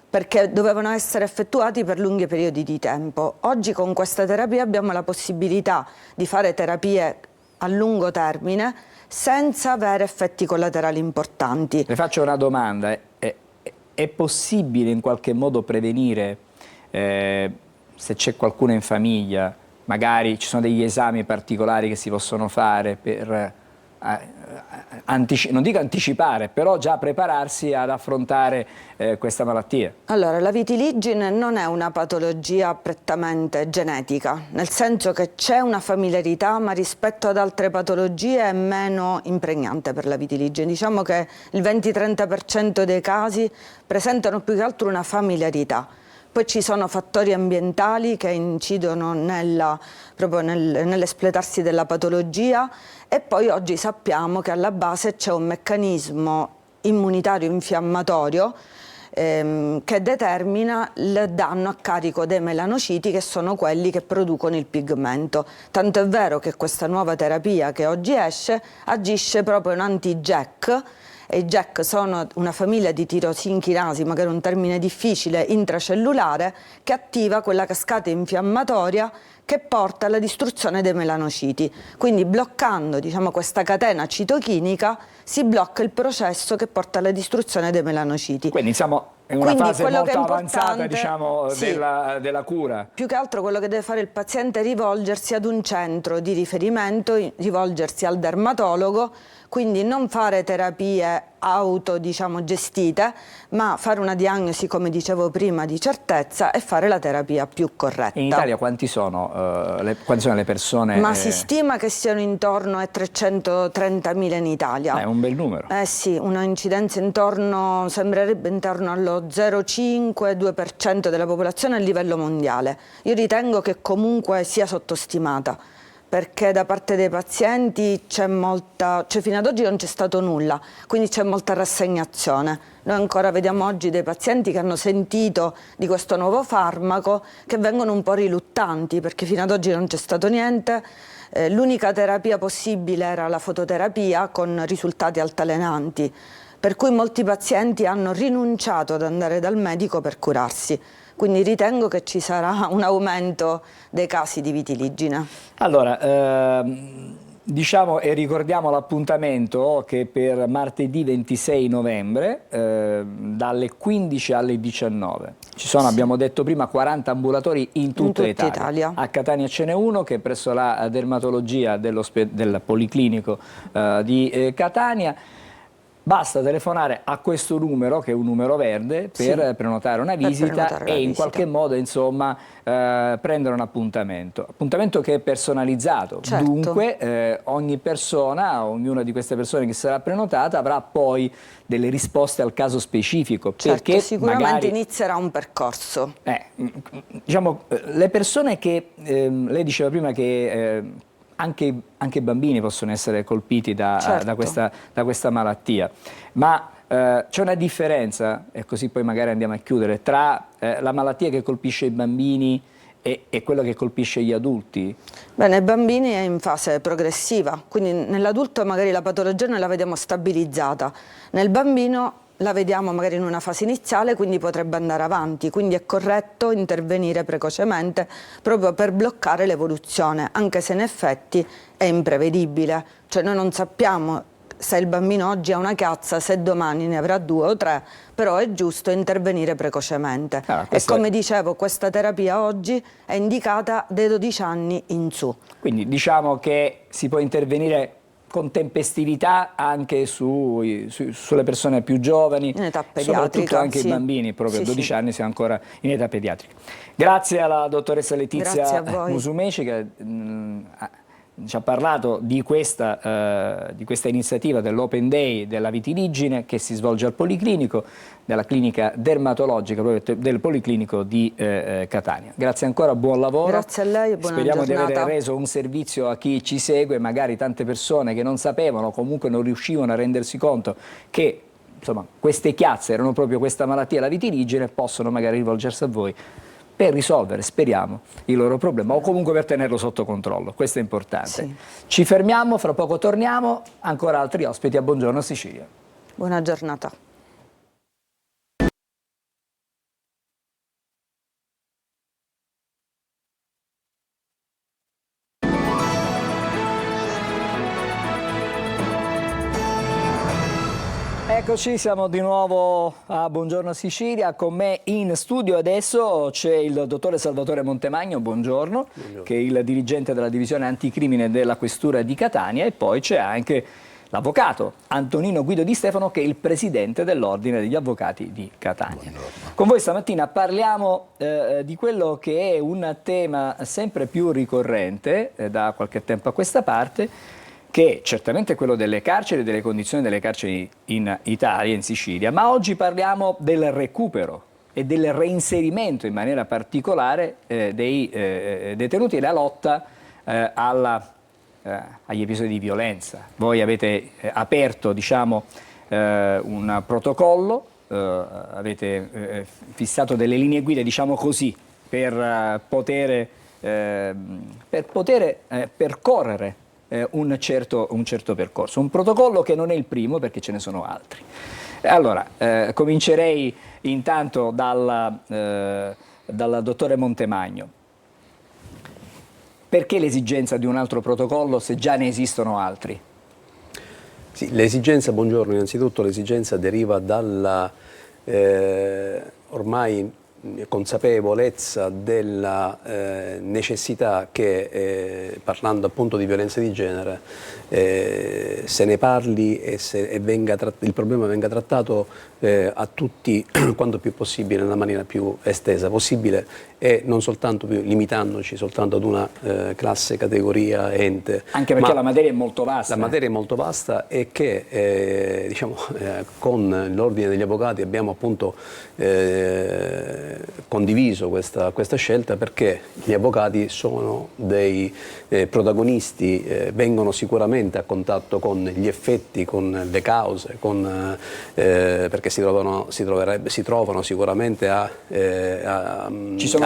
L: perché dovevano essere effettuati per lunghi periodi di tempo. Oggi con questa terapia abbiamo la possibilità di fare terapie a lungo termine senza avere effetti collaterali importanti.
A: Le faccio una domanda, è possibile in qualche modo prevenire, se c'è qualcuno in famiglia, magari ci sono degli esami particolari che si possono fare per non dico anticipare, però già prepararsi ad affrontare questa malattia?
L: Allora, la vitiligine non è una patologia prettamente genetica, nel senso che c'è una familiarità, ma rispetto ad altre patologie è meno impregnante per la vitiligine. Diciamo che il 20-30% dei casi presentano più che altro una familiarità. Poi ci sono fattori ambientali che incidono proprio nell'espletarsi della patologia, e poi oggi sappiamo che alla base c'è un meccanismo immunitario infiammatorio che determina il danno a carico dei melanociti, che sono quelli che producono il pigmento. Tanto è vero che questa nuova terapia che oggi esce agisce proprio in anti-JAK, e i JAK sono una famiglia di tirosinchinasi, magari un termine difficile, intracellulare, che attiva quella cascata infiammatoria che porta alla distruzione dei melanociti. Quindi bloccando, diciamo, questa catena citochinica si blocca il processo che porta alla distruzione dei melanociti.
A: Quindi siamo in una fase molto avanzata, diciamo,
L: sì,
A: della cura.
L: Più che altro quello che deve fare il paziente è rivolgersi ad un centro di riferimento, rivolgersi al dermatologo, quindi non fare terapie diciamo, gestite, ma fare una diagnosi, come dicevo prima, di certezza, e fare la terapia più corretta.
A: In Italia quanti sono le persone?
L: Ma si stima che siano intorno a 330.000 in Italia.
A: È un bel numero.
L: Sì, una incidenza sembrerebbe intorno allo 0,5-2% della popolazione a livello mondiale. Io ritengo che comunque sia sottostimata, perché da parte dei pazienti fino ad oggi non c'è stato nulla, quindi c'è molta rassegnazione. Noi ancora vediamo oggi dei pazienti che hanno sentito di questo nuovo farmaco, che vengono un po' riluttanti, perché fino ad oggi non c'è stato niente. L'unica terapia possibile era la fototerapia, con risultati altalenanti, per cui molti pazienti hanno rinunciato ad andare dal medico per curarsi. Quindi ritengo che ci sarà un aumento dei casi di vitiligine.
A: Allora, diciamo e ricordiamo l'appuntamento che per martedì 26 novembre, dalle 15 alle 19. Ci sono, abbiamo detto prima, 40 ambulatori in tutta Italia. A Catania ce n'è uno, che è presso la dermatologia del Policlinico di Catania. Basta telefonare a questo numero, che è un numero verde, per prenotare una visita e in qualche modo, insomma, prendere un appuntamento. Appuntamento che è personalizzato.
L: Certo.
A: Dunque ogni persona, ognuna di queste persone che sarà prenotata, avrà poi delle risposte al caso specifico.
L: Certo,
A: perché
L: sicuramente
A: magari
L: inizierà un percorso.
A: Diciamo, le persone che, lei diceva prima che anche i bambini possono essere colpiti da questa malattia, ma c'è una differenza, e così poi magari andiamo a chiudere, tra la malattia che colpisce i bambini e quella che colpisce gli adulti?
L: Bene, i bambini è in fase progressiva, quindi nell'adulto magari la patologia noi la vediamo stabilizzata, nel bambino la vediamo magari in una fase iniziale, quindi potrebbe andare avanti, quindi è corretto intervenire precocemente proprio per bloccare l'evoluzione, anche se in effetti è imprevedibile, cioè noi non sappiamo se il bambino oggi ha una chiazza, se domani ne avrà 2 o 3, però è giusto intervenire precocemente. E come dicevo, questa terapia oggi è indicata dai 12 anni in su.
A: Quindi diciamo che si può intervenire con tempestività anche sulle persone più giovani,
L: in età pediatrica,
A: soprattutto anche i bambini, proprio a 12 anni siamo ancora in età pediatrica. Grazie alla dottoressa Letizia Musumeci, che ci ha parlato di questa iniziativa dell'Open Day della vitiligine, che si svolge al Policlinico, della clinica dermatologica proprio del Policlinico di Catania. Grazie ancora, buon lavoro.
L: Grazie a lei e buona
A: Speriamo
L: giornata.
A: di aver reso un servizio a chi ci segue, magari tante persone che non sapevano, comunque non riuscivano a rendersi conto che, insomma, queste chiazze erano proprio questa malattia, la vitiligine, possono magari rivolgersi a voi per risolvere, speriamo, il loro problema, o comunque per tenerlo sotto controllo. Questo è importante.
L: Sì.
A: Ci fermiamo, fra poco torniamo, ancora altri ospiti a Buongiorno Sicilia.
L: Buona giornata.
A: Eccoci, siamo di nuovo a Buongiorno Sicilia. Con me in studio adesso c'è il dottore Salvatore Montemagno, buongiorno, che è il dirigente della divisione anticrimine della Questura di Catania, e poi c'è anche l'avvocato Antonino Guido Di Stefano, che è il presidente dell'Ordine degli Avvocati di Catania. Buongiorno. Con voi stamattina parliamo di quello che è un tema sempre più ricorrente da qualche tempo a questa parte, che è certamente quello delle carceri e delle condizioni delle carceri in Italia, in Sicilia, ma oggi parliamo del recupero e del reinserimento in maniera particolare dei detenuti e la lotta agli episodi di violenza. Voi avete aperto, diciamo, un protocollo, avete fissato delle linee guida, diciamo così, per poter percorrere un certo percorso, un protocollo che non è il primo, perché ce ne sono altri. Allora, comincerei intanto dal dottore Montemagno. Perché l'esigenza di un altro protocollo se già ne esistono altri?
M: Sì, l'esigenza, buongiorno, innanzitutto l'esigenza deriva dalla ormai consapevolezza della necessità che, parlando appunto di violenza di genere, se ne parli e il problema venga trattato a tutti quanto più possibile, nella maniera più estesa possibile, e non soltanto limitandoci soltanto ad una classe, categoria, ente. Anche perché la materia è molto vasta. La materia è molto vasta, e che con l'Ordine degli Avvocati abbiamo appunto condiviso questa scelta, perché gli avvocati sono dei protagonisti, vengono sicuramente a contatto con gli effetti, con le cause, perché si trovano sicuramente a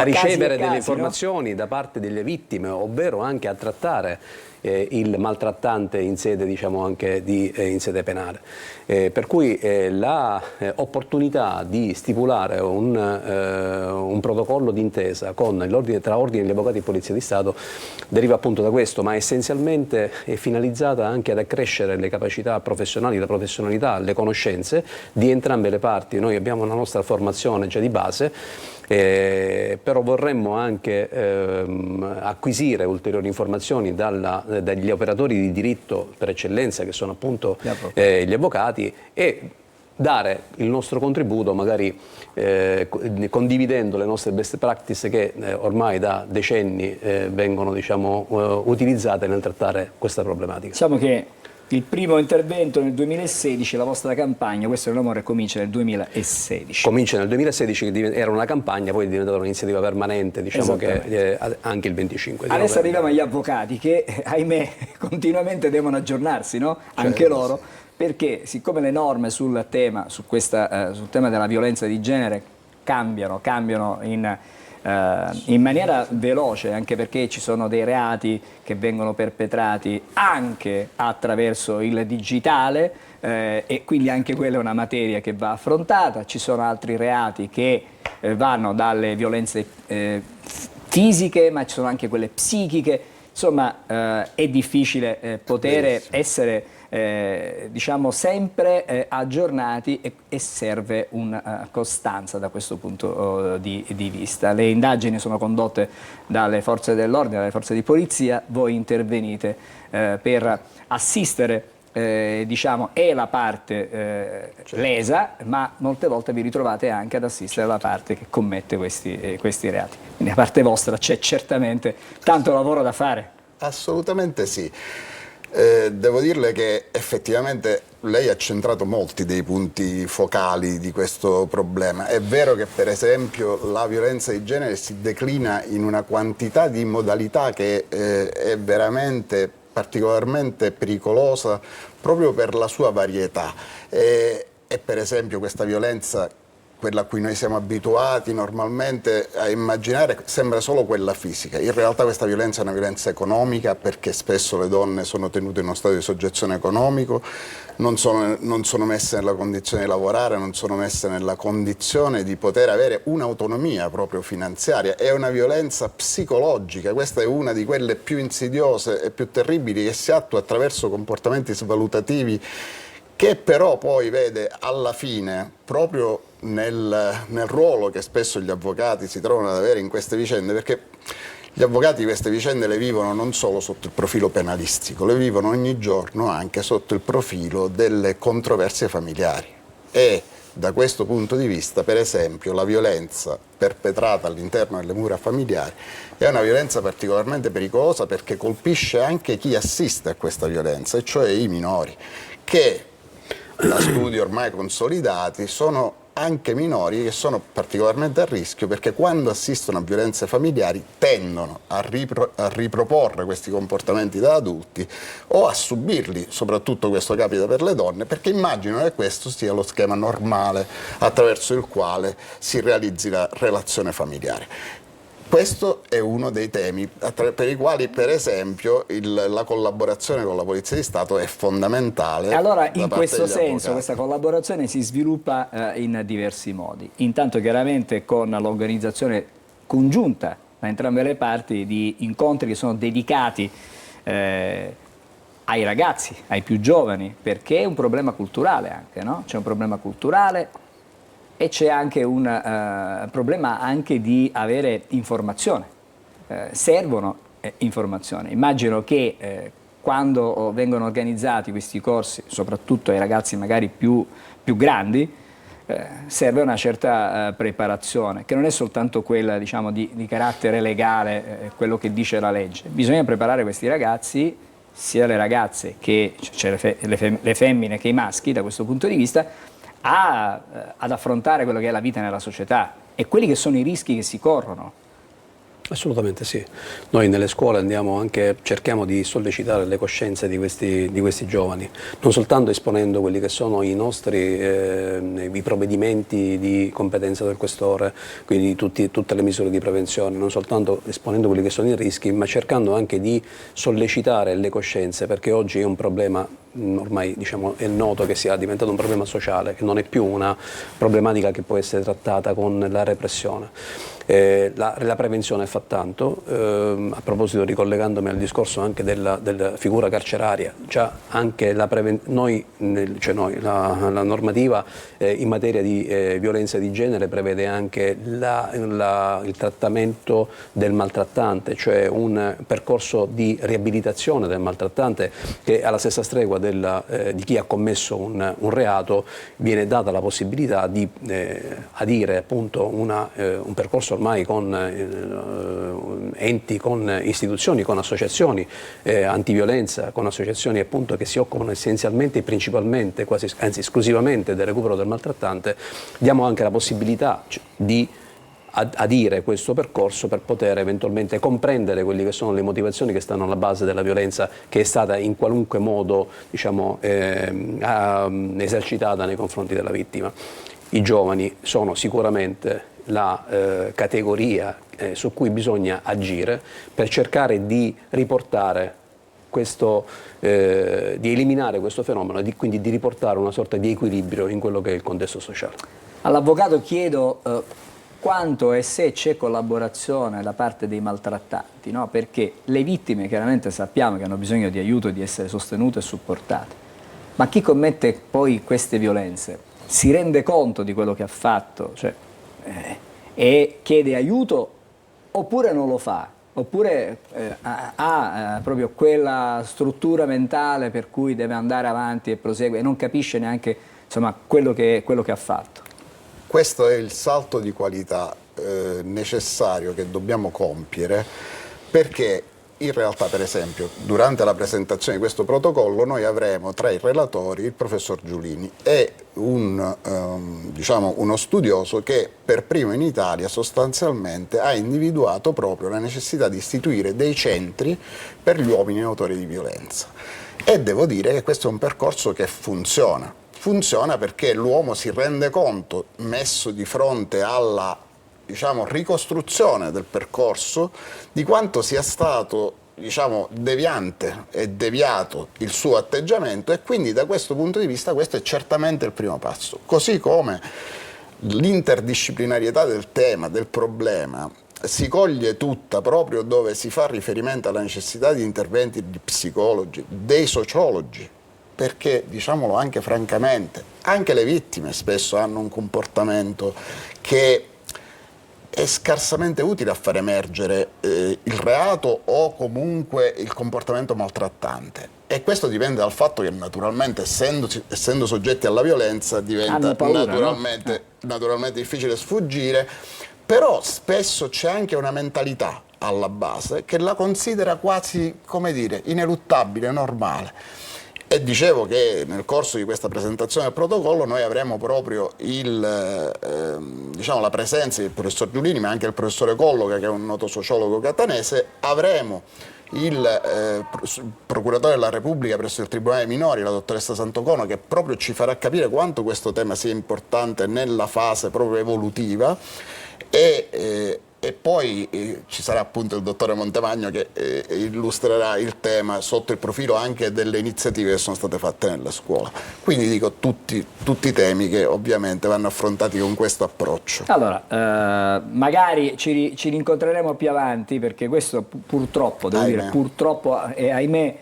M: ricevere delle informazioni, no, da parte delle vittime, ovvero anche a trattare il maltrattante in sede, diciamo, anche in sede penale. Per cui l'opportunità di stipulare un protocollo d'intesa tra Ordine degli Avvocati e Polizia di Stato deriva appunto da questo, ma essenzialmente è finalizzata anche ad accrescere le capacità professionali, la professionalità, le conoscenze di entrambe le parti. Noi abbiamo una nostra formazione già di base, però vorremmo anche acquisire ulteriori informazioni dagli operatori di diritto per eccellenza, che sono appunto gli avvocati, e dare il nostro contributo, magari condividendo le nostre best practice che ormai da decenni vengono, diciamo, utilizzate nel trattare questa problematica.
A: Diciamo che il primo intervento nel 2016, la vostra campagna, Questo è l'amore, comincia nel 2016.
M: Comincia nel 2016, che era una campagna, poi è diventata un'iniziativa permanente, diciamo, che anche il 25.
A: Adesso arriviamo agli avvocati che, ahimè, continuamente devono aggiornarsi, no? Anche loro, perché siccome le norme sul tema della violenza di genere cambiano in maniera veloce, anche perché ci sono dei reati che vengono perpetrati anche attraverso il digitale, e quindi anche quella è una materia che va affrontata. Ci sono altri reati che vanno dalle violenze fisiche, ma ci sono anche quelle psichiche. Insomma, è difficile poter essere diciamo sempre aggiornati, e serve una costanza da questo punto di vista. Le indagini sono condotte dalle forze dell'ordine, dalle forze di polizia, voi intervenite per assistere diciamo la parte lesa, ma molte volte vi ritrovate anche ad assistere la parte che commette questi reati. Quindi da parte vostra c'è certamente tanto lavoro da fare.
N: Assolutamente sì. Devo dirle che effettivamente lei ha centrato molti dei punti focali di questo problema. È vero che, per esempio, la violenza di genere si declina in una quantità di modalità che è veramente particolarmente pericolosa proprio per la sua varietà. E per esempio questa violenza, quella a cui noi siamo abituati normalmente a immaginare, sembra solo quella fisica. In realtà questa violenza è una violenza economica, perché spesso le donne sono tenute in uno stato di soggezione economico, non sono messe nella condizione di lavorare, non sono messe nella condizione di poter avere un'autonomia proprio finanziaria. È una violenza psicologica, questa è una di quelle più insidiose e più terribili, che si attua attraverso comportamenti svalutativi che però poi vede alla fine, proprio nel ruolo che spesso gli avvocati si trovano ad avere in queste vicende, perché gli avvocati queste vicende le vivono non solo sotto il profilo penalistico, le vivono ogni giorno anche sotto il profilo delle controversie familiari. E da questo punto di vista, per esempio, la violenza perpetrata all'interno delle mura familiari è una violenza particolarmente pericolosa, perché colpisce anche chi assiste a questa violenza, e cioè i minori, che da studi ormai consolidati sono anche minori che sono particolarmente a rischio, perché quando assistono a violenze familiari tendono a riproporre questi comportamenti da adulti o a subirli. Soprattutto questo capita per le donne, perché immaginano che questo sia lo schema normale attraverso il quale si realizzi la relazione familiare. Questo è uno dei temi per i quali, per esempio, la collaborazione con la Polizia di Stato è fondamentale.
A: E allora, in questo senso, questa collaborazione si sviluppa in diversi modi. Intanto, chiaramente, con l'organizzazione congiunta da entrambe le parti di incontri che sono dedicati ai ragazzi, ai più giovani, perché è un problema culturale anche, no? C'è un problema culturale. E c'è anche un problema anche di avere informazione, servono informazioni. Immagino che quando vengono organizzati questi corsi, soprattutto ai ragazzi magari più grandi, serve una certa preparazione, che non è soltanto quella, diciamo, di carattere legale, quello che dice la legge. Bisogna preparare questi ragazzi, sia le ragazze che cioè le femmine che i maschi, da questo punto di vista, ad affrontare quello che è la vita nella società e quelli che sono i rischi che si corrono.
M: Assolutamente sì. Noi nelle scuole cerchiamo di sollecitare le coscienze di questi giovani, non soltanto esponendo quelli che sono i nostri i provvedimenti di competenza del questore, quindi tutte le misure di prevenzione, non soltanto esponendo quelli che sono i rischi, ma cercando anche di sollecitare le coscienze, perché oggi è un problema, ormai è noto che sia diventato un problema sociale, che non è più una problematica che può essere trattata con la repressione. La prevenzione fa tanto, a proposito, ricollegandomi al discorso anche della figura carceraria, già anche la normativa in materia di violenza di genere prevede anche il trattamento del maltrattante, cioè un percorso di riabilitazione del maltrattante che alla stessa stregua di chi ha commesso un reato viene data la possibilità di adire appunto un percorso ormai con enti, con istituzioni, con associazioni antiviolenza, con associazioni appunto che si occupano essenzialmente e principalmente, anzi esclusivamente del recupero del maltrattante. Diamo anche la possibilità di adire questo percorso per poter eventualmente comprendere quelle che sono le motivazioni che stanno alla base della violenza che è stata in qualunque modo esercitata nei confronti della vittima. I giovani sono sicuramente la categoria su cui bisogna agire per cercare di riportare di eliminare questo fenomeno e quindi di riportare una sorta di equilibrio in quello che è il contesto sociale.
A: All'avvocato chiedo quanto e se c'è collaborazione da parte dei maltrattanti, no? Perché le vittime chiaramente sappiamo che hanno bisogno di aiuto e di essere sostenute e supportate, ma chi commette poi queste violenze si rende conto di quello che ha fatto, cioè, e chiede aiuto oppure non lo fa, oppure ha proprio quella struttura mentale per cui deve andare avanti e prosegue e non capisce neanche, insomma, quello che ha fatto.
N: Questo è il salto di qualità necessario che dobbiamo compiere, perché in realtà, per esempio, durante la presentazione di questo protocollo noi avremo tra i relatori il professor Giulini e uno studioso che per primo in Italia sostanzialmente ha individuato proprio la necessità di istituire dei centri per gli uomini autori di violenza. E devo dire che questo è un percorso che funziona. Funziona perché l'uomo si rende conto, messo di fronte alla ricostruzione del percorso, di quanto sia stato deviante e deviato il suo atteggiamento, e quindi da questo punto di vista questo è certamente il primo passo. Così come l'interdisciplinarietà del tema, del problema, si coglie tutta proprio dove si fa riferimento alla necessità di interventi di psicologi, dei sociologi, perché, diciamolo anche francamente, anche le vittime spesso hanno un comportamento che è scarsamente utile a far emergere il reato o comunque il comportamento maltrattante. E questo dipende dal fatto che naturalmente, essendo soggetti alla violenza, diventa
A: paura,
N: naturalmente difficile sfuggire, però spesso c'è anche una mentalità alla base che la considera quasi, come dire, ineluttabile, normale. E dicevo che nel corso di questa presentazione del protocollo noi avremo proprio la presenza del professor Giulini, ma anche il professore Colloca, che è un noto sociologo catanese. Avremo il procuratore della Repubblica presso il Tribunale dei Minori, la dottoressa Santocono, che proprio ci farà capire quanto questo tema sia importante nella fase proprio evolutiva, e poi ci sarà appunto il dottore Montemagno che illustrerà il tema sotto il profilo anche delle iniziative che sono state fatte nella scuola. Quindi dico tutti temi che ovviamente vanno affrontati con questo approccio.
A: Allora, magari ci rincontreremo più avanti, perché questo purtroppo, devo dire, purtroppo e ahimè,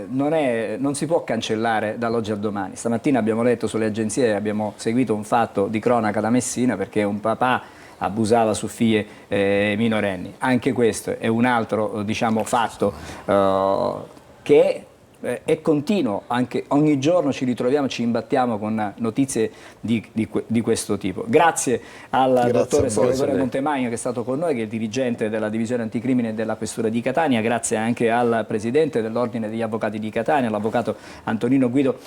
A: non si può cancellare dall'oggi al domani. Stamattina abbiamo letto sulle agenzie, abbiamo seguito un fatto di cronaca da Messina, perché un papà abusava su figlie minorenni. Anche questo è un altro, diciamo, fatto che è continuo. Anche ogni giorno ci ritroviamo, ci imbattiamo con notizie di questo tipo. Grazie al dottore Salvatore Montemagno, che è stato con noi, che è il dirigente della divisione anticrimine della Questura di Catania. Grazie anche al presidente dell'Ordine degli Avvocati di Catania, l'avvocato Antonino Guido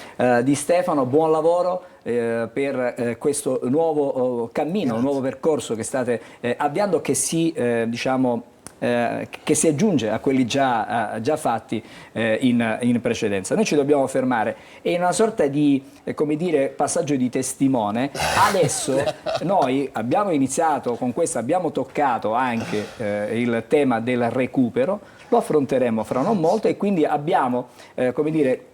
A: Di Stefano. Buon lavoro per questo nuovo cammino, un nuovo percorso che state avviando, che si che si aggiunge a quelli già fatti in precedenza. Noi ci dobbiamo fermare, è una sorta di come dire, passaggio di testimone. Adesso noi abbiamo iniziato con questo, abbiamo toccato anche il tema del recupero, lo affronteremo fra non molto, e quindi abbiamo come dire,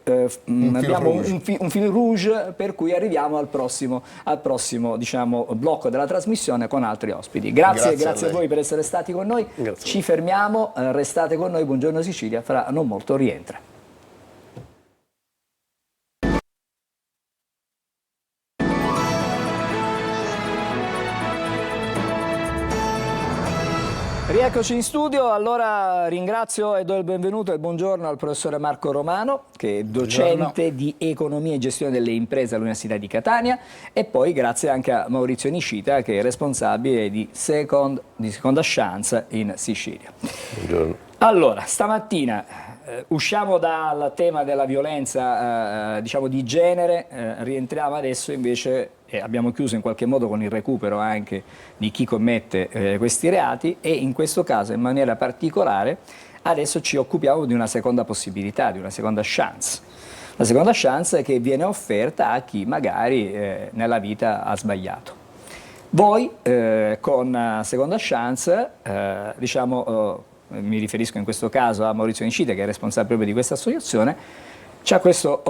A: un fil rouge per cui arriviamo al prossimo diciamo, blocco della trasmissione con altri ospiti. Grazie a voi per essere stati con noi. Ci fermiamo, restate con noi. Buongiorno Sicilia, fra non molto rientra. Rieccoci in studio. Allora ringrazio e do il benvenuto e buongiorno al professore Marco Romano, che è docente di economia e gestione delle imprese all'Università di Catania, e poi grazie anche a Maurizio Niscita, che è responsabile di Seconda Chance in Sicilia.
M: Buongiorno.
A: Allora, stamattina usciamo dal tema della violenza diciamo di genere, rientriamo adesso invece, abbiamo chiuso in qualche modo con il recupero anche di chi commette questi reati, e in questo caso in maniera particolare adesso ci occupiamo di una seconda possibilità, di una seconda chance. La seconda chance che viene offerta a chi magari nella vita ha sbagliato. Voi con Seconda Chance diciamo mi riferisco in questo caso a Maurizio Niscita, che è responsabile proprio di questa associazione, c'è questo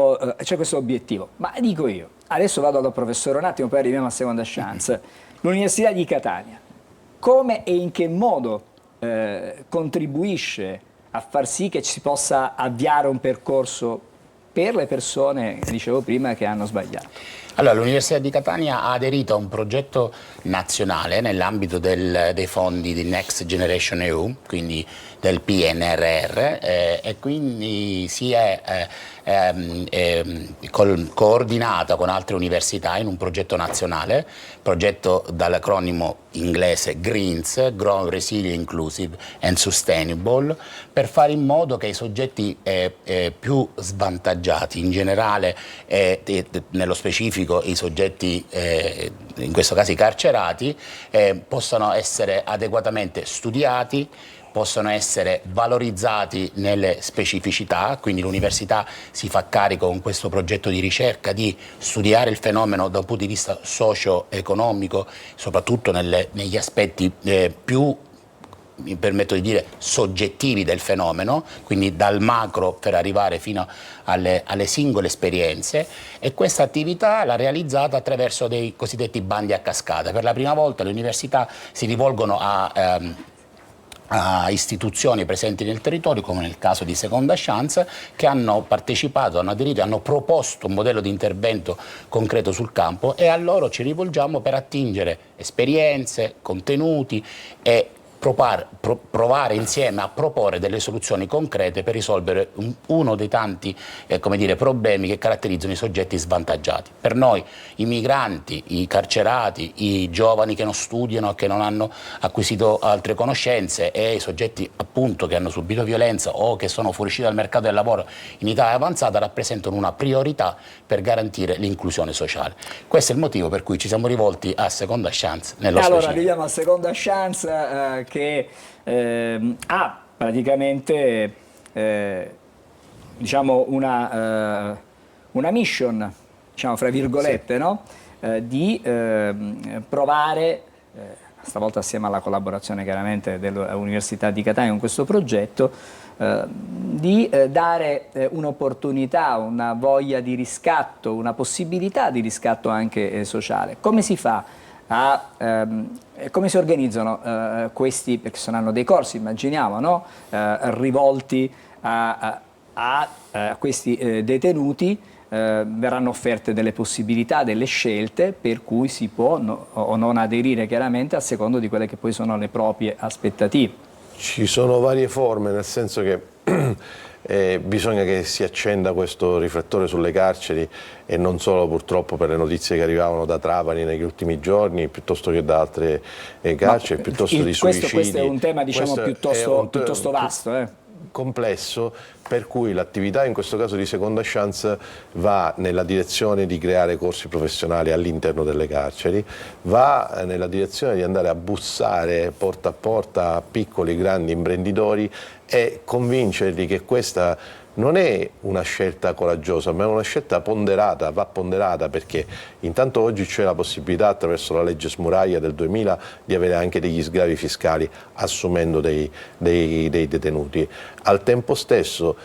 A: obiettivo. Ma dico io, adesso vado dal professore un attimo, poi arriviamo a Seconda Chance. L'Università di Catania, come e in che modo contribuisce a far sì che si possa avviare un percorso per le persone, dicevo prima, che hanno sbagliato?
O: Allora, l'Università di Catania ha aderito a un progetto nazionale nell'ambito dei fondi di Next Generation EU, quindi del PNRR, e quindi si è coordinata con altre università in un progetto nazionale, progetto dall'acronimo inglese GREENS, Grow Resilient, Inclusive and Sustainable, per fare in modo che i soggetti più svantaggiati in generale, nello specifico i soggetti, in questo caso i carcerati, possano essere adeguatamente studiati, possono essere valorizzati nelle specificità, quindi l'università si fa carico con questo progetto di ricerca di studiare il fenomeno da un punto di vista socio-economico, soprattutto negli aspetti più, mi permetto di dire, soggettivi del fenomeno, quindi dal macro per arrivare fino alle singole esperienze, e questa attività l'ha realizzata attraverso dei cosiddetti bandi a cascata. Per la prima volta le università si rivolgono a istituzioni presenti nel territorio, come nel caso di Seconda Chance, che hanno partecipato, hanno aderito, hanno proposto un modello di intervento concreto sul campo, e a loro ci rivolgiamo per attingere esperienze, contenuti e provare insieme a proporre delle soluzioni concrete per risolvere uno dei tanti come dire, problemi che caratterizzano i soggetti svantaggiati. Per noi i migranti, i carcerati, i giovani che non studiano, che non hanno acquisito altre conoscenze, e i soggetti appunto che hanno subito violenza o che sono fuoriusciti dal mercato del lavoro in età avanzata rappresentano una priorità per garantire l'inclusione sociale. Questo è il motivo per cui ci siamo rivolti a Seconda Chance nello specifico.
A: Allora arriviamo a Seconda Chance che ha praticamente diciamo una mission, diciamo fra virgolette, sì, no? Di provare, stavolta assieme alla collaborazione chiaramente dell'Università di Catania con questo progetto, di dare un'opportunità, una voglia di riscatto, una possibilità di riscatto anche sociale. Come si fa? Come si organizzano questi, perché saranno dei corsi, immaginiamo, no? Rivolti a questi detenuti, verranno offerte delle possibilità, delle scelte per cui si può o non aderire chiaramente a secondo di quelle che poi sono le proprie aspettative.
P: Ci sono varie forme, nel senso che bisogna che si accenda questo riflettore sulle carceri, e non solo purtroppo per le notizie che arrivavano da Trapani negli ultimi giorni, piuttosto che da altre carceri, piuttosto di suicidi.
A: Questo è un tema, diciamo, piuttosto vasto.
P: Complesso, per cui l'attività in questo caso di Seconda Chance va nella direzione di creare corsi professionali all'interno delle carceri, va nella direzione di andare a bussare porta a porta a piccoli e grandi imprenditori e convincerli che questa non è una scelta coraggiosa, ma è una scelta ponderata, va ponderata, perché intanto oggi c'è la possibilità attraverso la legge Smuraglia del 2000 di avere anche degli sgravi fiscali assumendo dei detenuti. Al tempo stesso,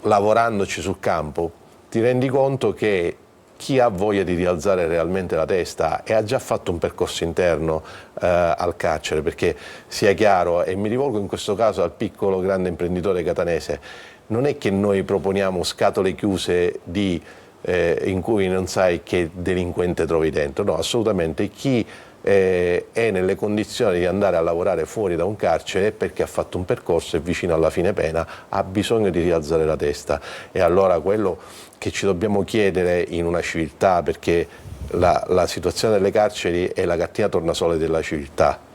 P: lavorandoci sul campo, ti rendi conto che chi ha voglia di rialzare realmente la testa e ha già fatto un percorso interno al carcere, perché sia chiaro, e mi rivolgo in questo caso al piccolo grande imprenditore catanese, non è che noi proponiamo scatole chiuse in cui non sai che delinquente trovi dentro, no, assolutamente. Chi è nelle condizioni di andare a lavorare fuori da un carcere perché ha fatto un percorso e vicino alla fine pena ha bisogno di rialzare la testa. E allora quello che ci dobbiamo chiedere in una civiltà, perché la situazione delle carceri è la cartina tornasole della civiltà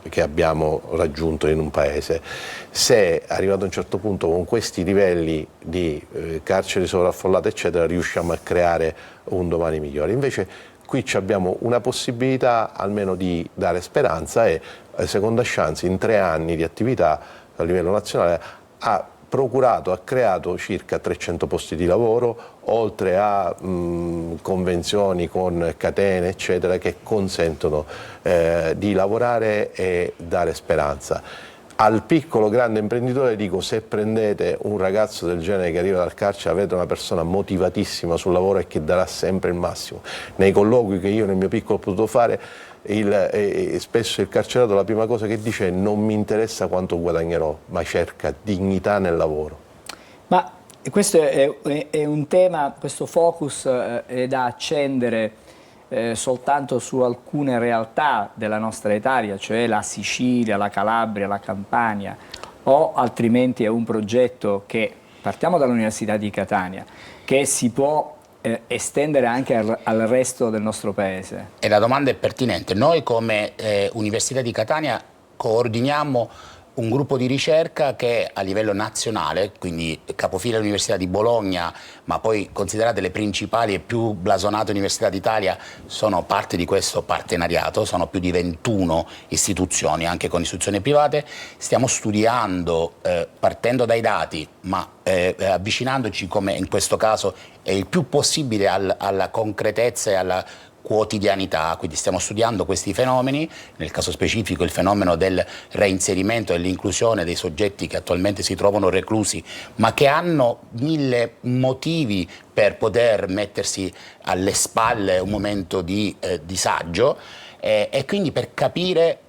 P: che abbiamo raggiunto in un paese, se arrivato a un certo punto con questi livelli di carceri sovraffollate eccetera riusciamo a creare un domani migliore. Invece qui abbiamo una possibilità almeno di dare speranza, e Seconda Chance in 3 anni di attività a livello nazionale ha creato circa 300 posti di lavoro, oltre a convenzioni con catene eccetera che consentono di lavorare e dare speranza. Al piccolo grande imprenditore dico: se prendete un ragazzo del genere che arriva dal carcere, avete una persona motivatissima sul lavoro e che darà sempre il massimo. Nei colloqui che io nel mio piccolo ho potuto fare, spesso il carcerato la prima cosa che dice è: non mi interessa quanto guadagnerò, ma cerca dignità nel lavoro.
A: Ma questo è un tema, questo focus è da accendere soltanto su alcune realtà della nostra Italia, cioè la Sicilia, la Calabria, la Campania, o altrimenti è un progetto che, partiamo dall'Università di Catania, che si può estendere anche al resto del nostro paese?
O: E la domanda è pertinente. Noi come Università di Catania coordiniamo un gruppo di ricerca che a livello nazionale, quindi capofila l'Università di Bologna, ma poi considerate le principali e più blasonate università d'Italia, sono parte di questo partenariato, sono più di 21 istituzioni, anche con istituzioni private. Stiamo studiando, partendo dai dati, ma avvicinandoci, come in questo caso, il più possibile alla concretezza e alla quotidianità, quindi stiamo studiando questi fenomeni, nel caso specifico il fenomeno del reinserimento e dell'inclusione dei soggetti che attualmente si trovano reclusi, ma che hanno 1000 motivi per poter mettersi alle spalle un momento di disagio, e quindi per capire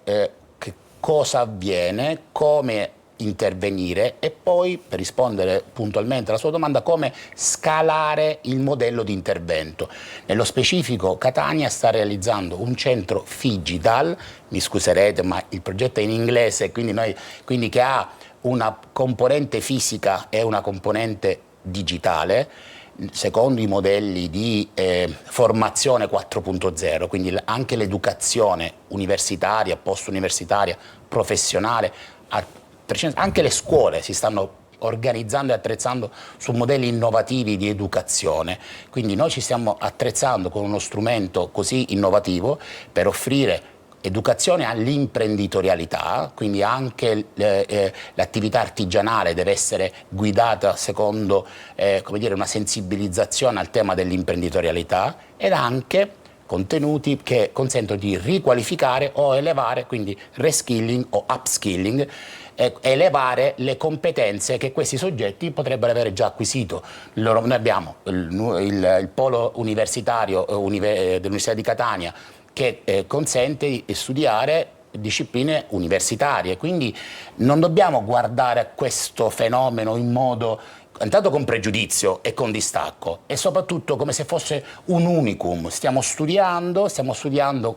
O: cosa avviene, come intervenire e poi, per rispondere puntualmente alla sua domanda, come scalare il modello di intervento. Nello specifico Catania sta realizzando un centro Figital, mi scuserete ma il progetto è in inglese, quindi che ha una componente fisica e una componente digitale, secondo i modelli di formazione 4.0, quindi anche l'educazione universitaria, post-universitaria, professionale, anche le scuole si stanno organizzando e attrezzando su modelli innovativi di educazione, quindi noi ci stiamo attrezzando con uno strumento così innovativo per offrire educazione all'imprenditorialità, quindi anche l'attività artigianale deve essere guidata secondo come dire, una sensibilizzazione al tema dell'imprenditorialità, ed anche contenuti che consentono di riqualificare o elevare, quindi reskilling o upskilling, elevare le competenze che questi soggetti potrebbero avere già acquisito. Noi abbiamo il polo universitario dell'Università di Catania che consente di studiare discipline universitarie, quindi non dobbiamo guardare a questo fenomeno in modo intanto con pregiudizio e con distacco, e soprattutto come se fosse un unicum. Stiamo studiando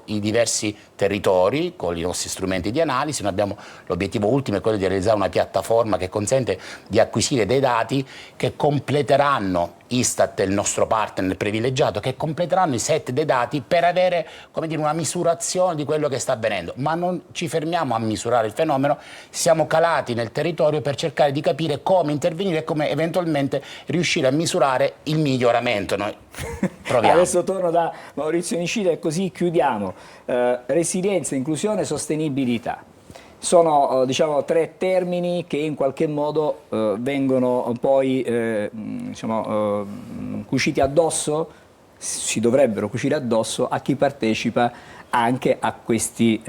O: i diversi territori con i nostri strumenti di analisi. Noi abbiamo l'obiettivo ultimo è quello di realizzare una piattaforma che consente di acquisire dei dati che completeranno, Istat è il nostro partner privilegiato, che completeranno i set dei dati per avere, come dire, una misurazione di quello che sta avvenendo. Ma non ci fermiamo a misurare il fenomeno, siamo calati nel territorio per cercare di capire come intervenire e come eventualmente riuscire a misurare il miglioramento. Noi proviamo.
A: Adesso torno da Maurizio Nicita e così chiudiamo. Resilienza, inclusione, sostenibilità. Sono diciamo, tre termini che in qualche modo vengono poi cuciti addosso, si dovrebbero cucire addosso a chi partecipa anche a queste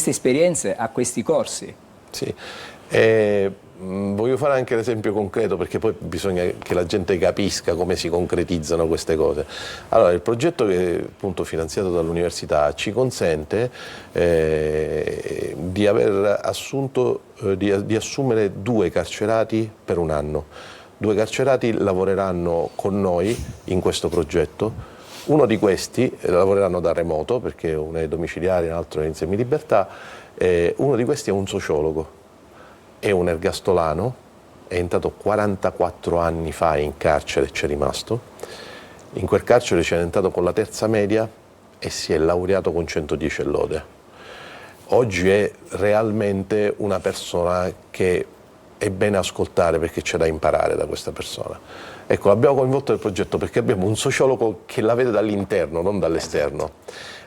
A: esperienze, a questi corsi.
P: Sì. Voglio fare anche l'esempio concreto, perché poi bisogna che la gente capisca come si concretizzano queste cose. Allora, il progetto che è appunto finanziato dall'università ci consente di aver assunto, di assumere 2 carcerati per un anno. 2 carcerati lavoreranno con noi in questo progetto. Uno di questi lavoreranno da remoto, perché uno è domiciliare, l'altro è in semilibertà. Uno di questi è un sociologo. È un ergastolano, è entrato 44 anni fa in carcere e c'è rimasto. In quel carcere c'è entrato con la terza media e si è laureato con 110 e lode. Oggi è realmente una persona che è bene ascoltare, perché c'è da imparare da questa persona. Ecco, l'abbiamo coinvolto nel progetto perché abbiamo un sociologo che la vede dall'interno, non dall'esterno.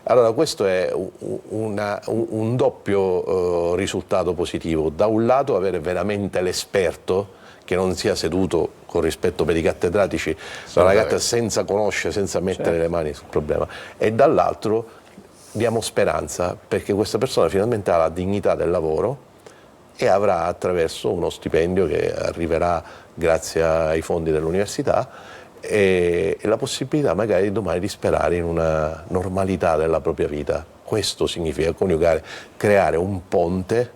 P: Allora, questo è un doppio risultato positivo. Da un lato avere veramente l'esperto, che non sia seduto, con rispetto per i cattedratici, la ragazza senza conoscere, senza mettere le mani sul problema, e dall'altro diamo speranza, perché questa persona finalmente ha la dignità del lavoro e avrà, attraverso uno stipendio che arriverà grazie ai fondi dell'università, e la possibilità magari domani di sperare in una normalità della propria vita. Questo significa coniugare, creare un ponte,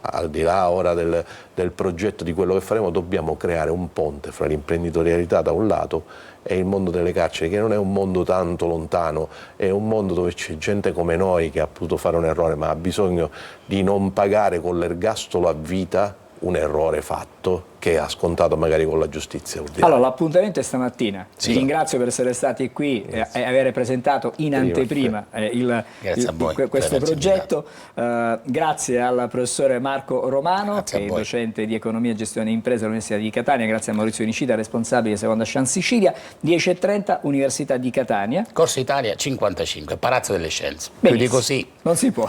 P: al di là ora del progetto, di quello che faremo, dobbiamo creare un ponte fra l'imprenditorialità da un lato e il mondo delle carceri, che non è un mondo tanto lontano, è un mondo dove c'è gente come noi che ha potuto fare un errore, ma ha bisogno di non pagare con l'ergastolo a vita un errore fatto che ha scontato magari con la giustizia ordinaria.
A: Allora, l'appuntamento è stamattina. Sì. Vi ringrazio per essere stati qui e aver presentato in anteprima questo progetto. Grazie al professore Marco Romano, che è docente di Economia e Gestione di Imprese all'Università di Catania. Grazie a Maurizio Nicita, responsabile Seconda Chance Sicilia. 10:30, Università di Catania.
O: Corso Italia 55, Palazzo delle Scienze. Più di così
A: non si può.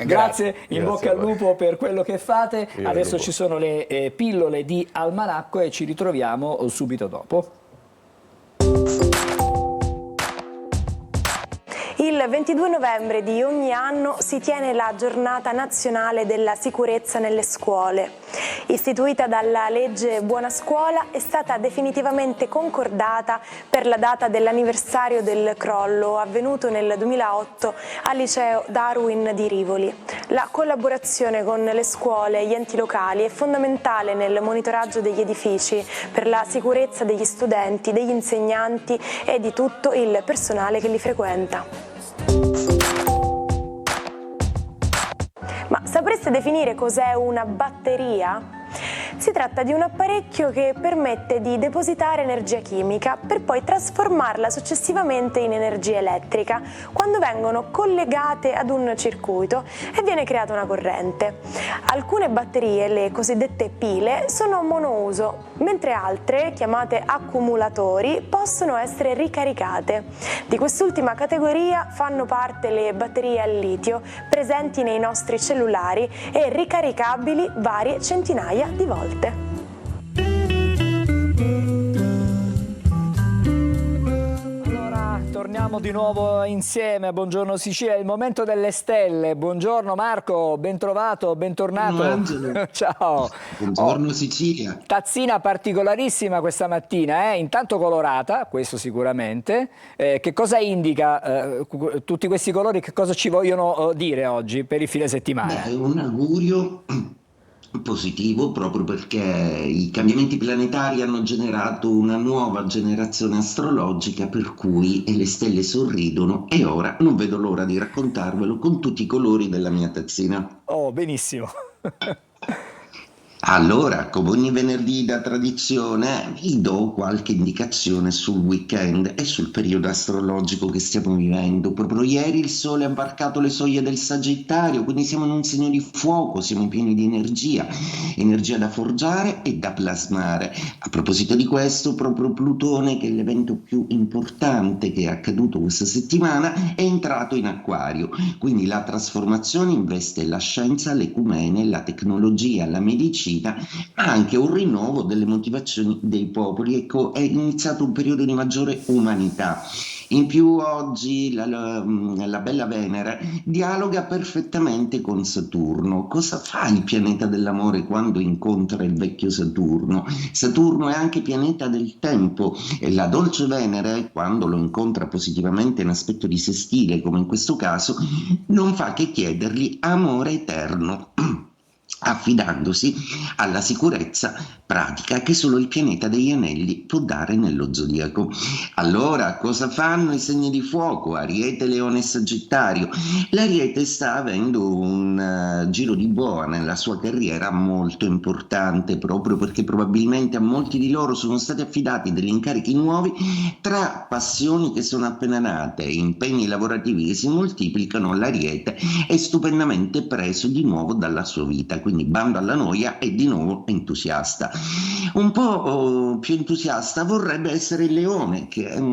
A: Grazie, in bocca al lupo per quello che fate. Adesso ci sono le pillole di Almanacco e ci ritroviamo subito dopo.
K: Il
Q: 22 novembre di ogni anno si tiene la Giornata Nazionale della Sicurezza nelle scuole. Istituita dalla legge Buona Scuola, è stata definitivamente concordata per la data dell'anniversario del crollo avvenuto nel 2008 al liceo Darwin di Rivoli. La collaborazione con le scuole e gli enti locali è fondamentale nel monitoraggio degli edifici per la sicurezza degli studenti, degli insegnanti e di tutto il personale che li frequenta. Ma sapreste definire cos'è una batteria? Si tratta di un apparecchio che permette di depositare energia chimica per poi trasformarla successivamente in energia elettrica quando vengono collegate ad un circuito e viene creata una corrente. Alcune batterie, le cosiddette pile, sono monouso, mentre altre, chiamate accumulatori, possono essere ricaricate. Di quest'ultima categoria fanno parte le batterie al litio presenti nei nostri cellulari e ricaricabili varie centinaia di volte.
A: Allora, torniamo di nuovo insieme a Buongiorno Sicilia, è il momento delle stelle. Buongiorno Marco, ben trovato, bentornato.
R: Buongiorno Angelo.
A: Ciao.
R: Buongiorno Sicilia.
A: Tazzina particolarissima questa mattina, intanto colorata, questo sicuramente. Che cosa indica tutti questi colori, che cosa ci vogliono dire oggi per il fine settimana?
R: È un augurio positivo proprio perché i cambiamenti planetari hanno generato una nuova generazione astrologica per cui le stelle sorridono e ora non vedo l'ora di raccontarvelo con tutti i colori della mia tazzina.
A: Oh, benissimo.
R: Allora, come ogni venerdì da tradizione, vi do qualche indicazione sul weekend e sul periodo astrologico che stiamo vivendo. Proprio ieri il Sole ha varcato le soglie del Sagittario, quindi siamo in un segno di fuoco, siamo pieni di energia da forgiare e da plasmare. A proposito di questo, proprio Plutone, che è l'evento più importante che è accaduto questa settimana, è entrato in Acquario, quindi la trasformazione investe la scienza, l'ecumene, la tecnologia, la medicina, ma anche un rinnovo delle motivazioni dei popoli. Ecco, è iniziato un periodo di maggiore umanità. In più oggi la bella Venere dialoga perfettamente con Saturno. Cosa fa il pianeta dell'amore quando incontra il vecchio Saturno? Saturno è anche pianeta del tempo e la dolce Venere, quando lo incontra positivamente in aspetto di sestile, come in questo caso, non fa che chiedergli amore eterno, affidandosi alla sicurezza pratica che solo il pianeta degli anelli può dare nello zodiaco. Allora, cosa fanno i segni di fuoco? Ariete, Leone e Sagittario. L'Ariete sta avendo un giro di boa nella sua carriera molto importante, proprio perché probabilmente a molti di loro sono stati affidati degli incarichi nuovi tra passioni che sono appena nate e impegni lavorativi che si moltiplicano. L'Ariete è stupendamente preso di nuovo dalla sua vita, quindi bando alla noia e di nuovo entusiasta. Un po' più entusiasta vorrebbe essere il Leone,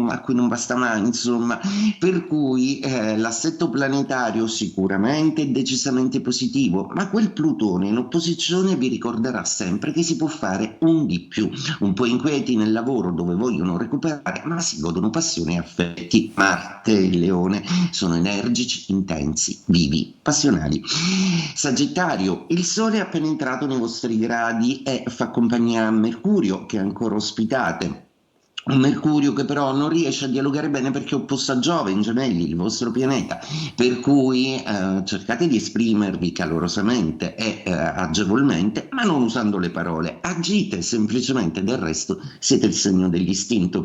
R: a cui non basta mai, insomma, per cui l'assetto planetario sicuramente è decisamente positivo, ma quel Plutone in opposizione vi ricorderà sempre che si può fare un di più, un po' inquieti nel lavoro dove vogliono recuperare, ma si godono passione e affetti. Marte e il Leone sono energici, intensi, vivi, passionali. Sagittario, il Sole è appena entrato nei vostri gradi e fa compagnia a Mercurio, che ancora ospitate. Un Mercurio che però non riesce a dialogare bene perché è opposto a Giove in Gemelli, il vostro pianeta, per cui cercate di esprimervi calorosamente e agevolmente, ma non usando le parole. Agite semplicemente, del resto siete il segno dell'istinto.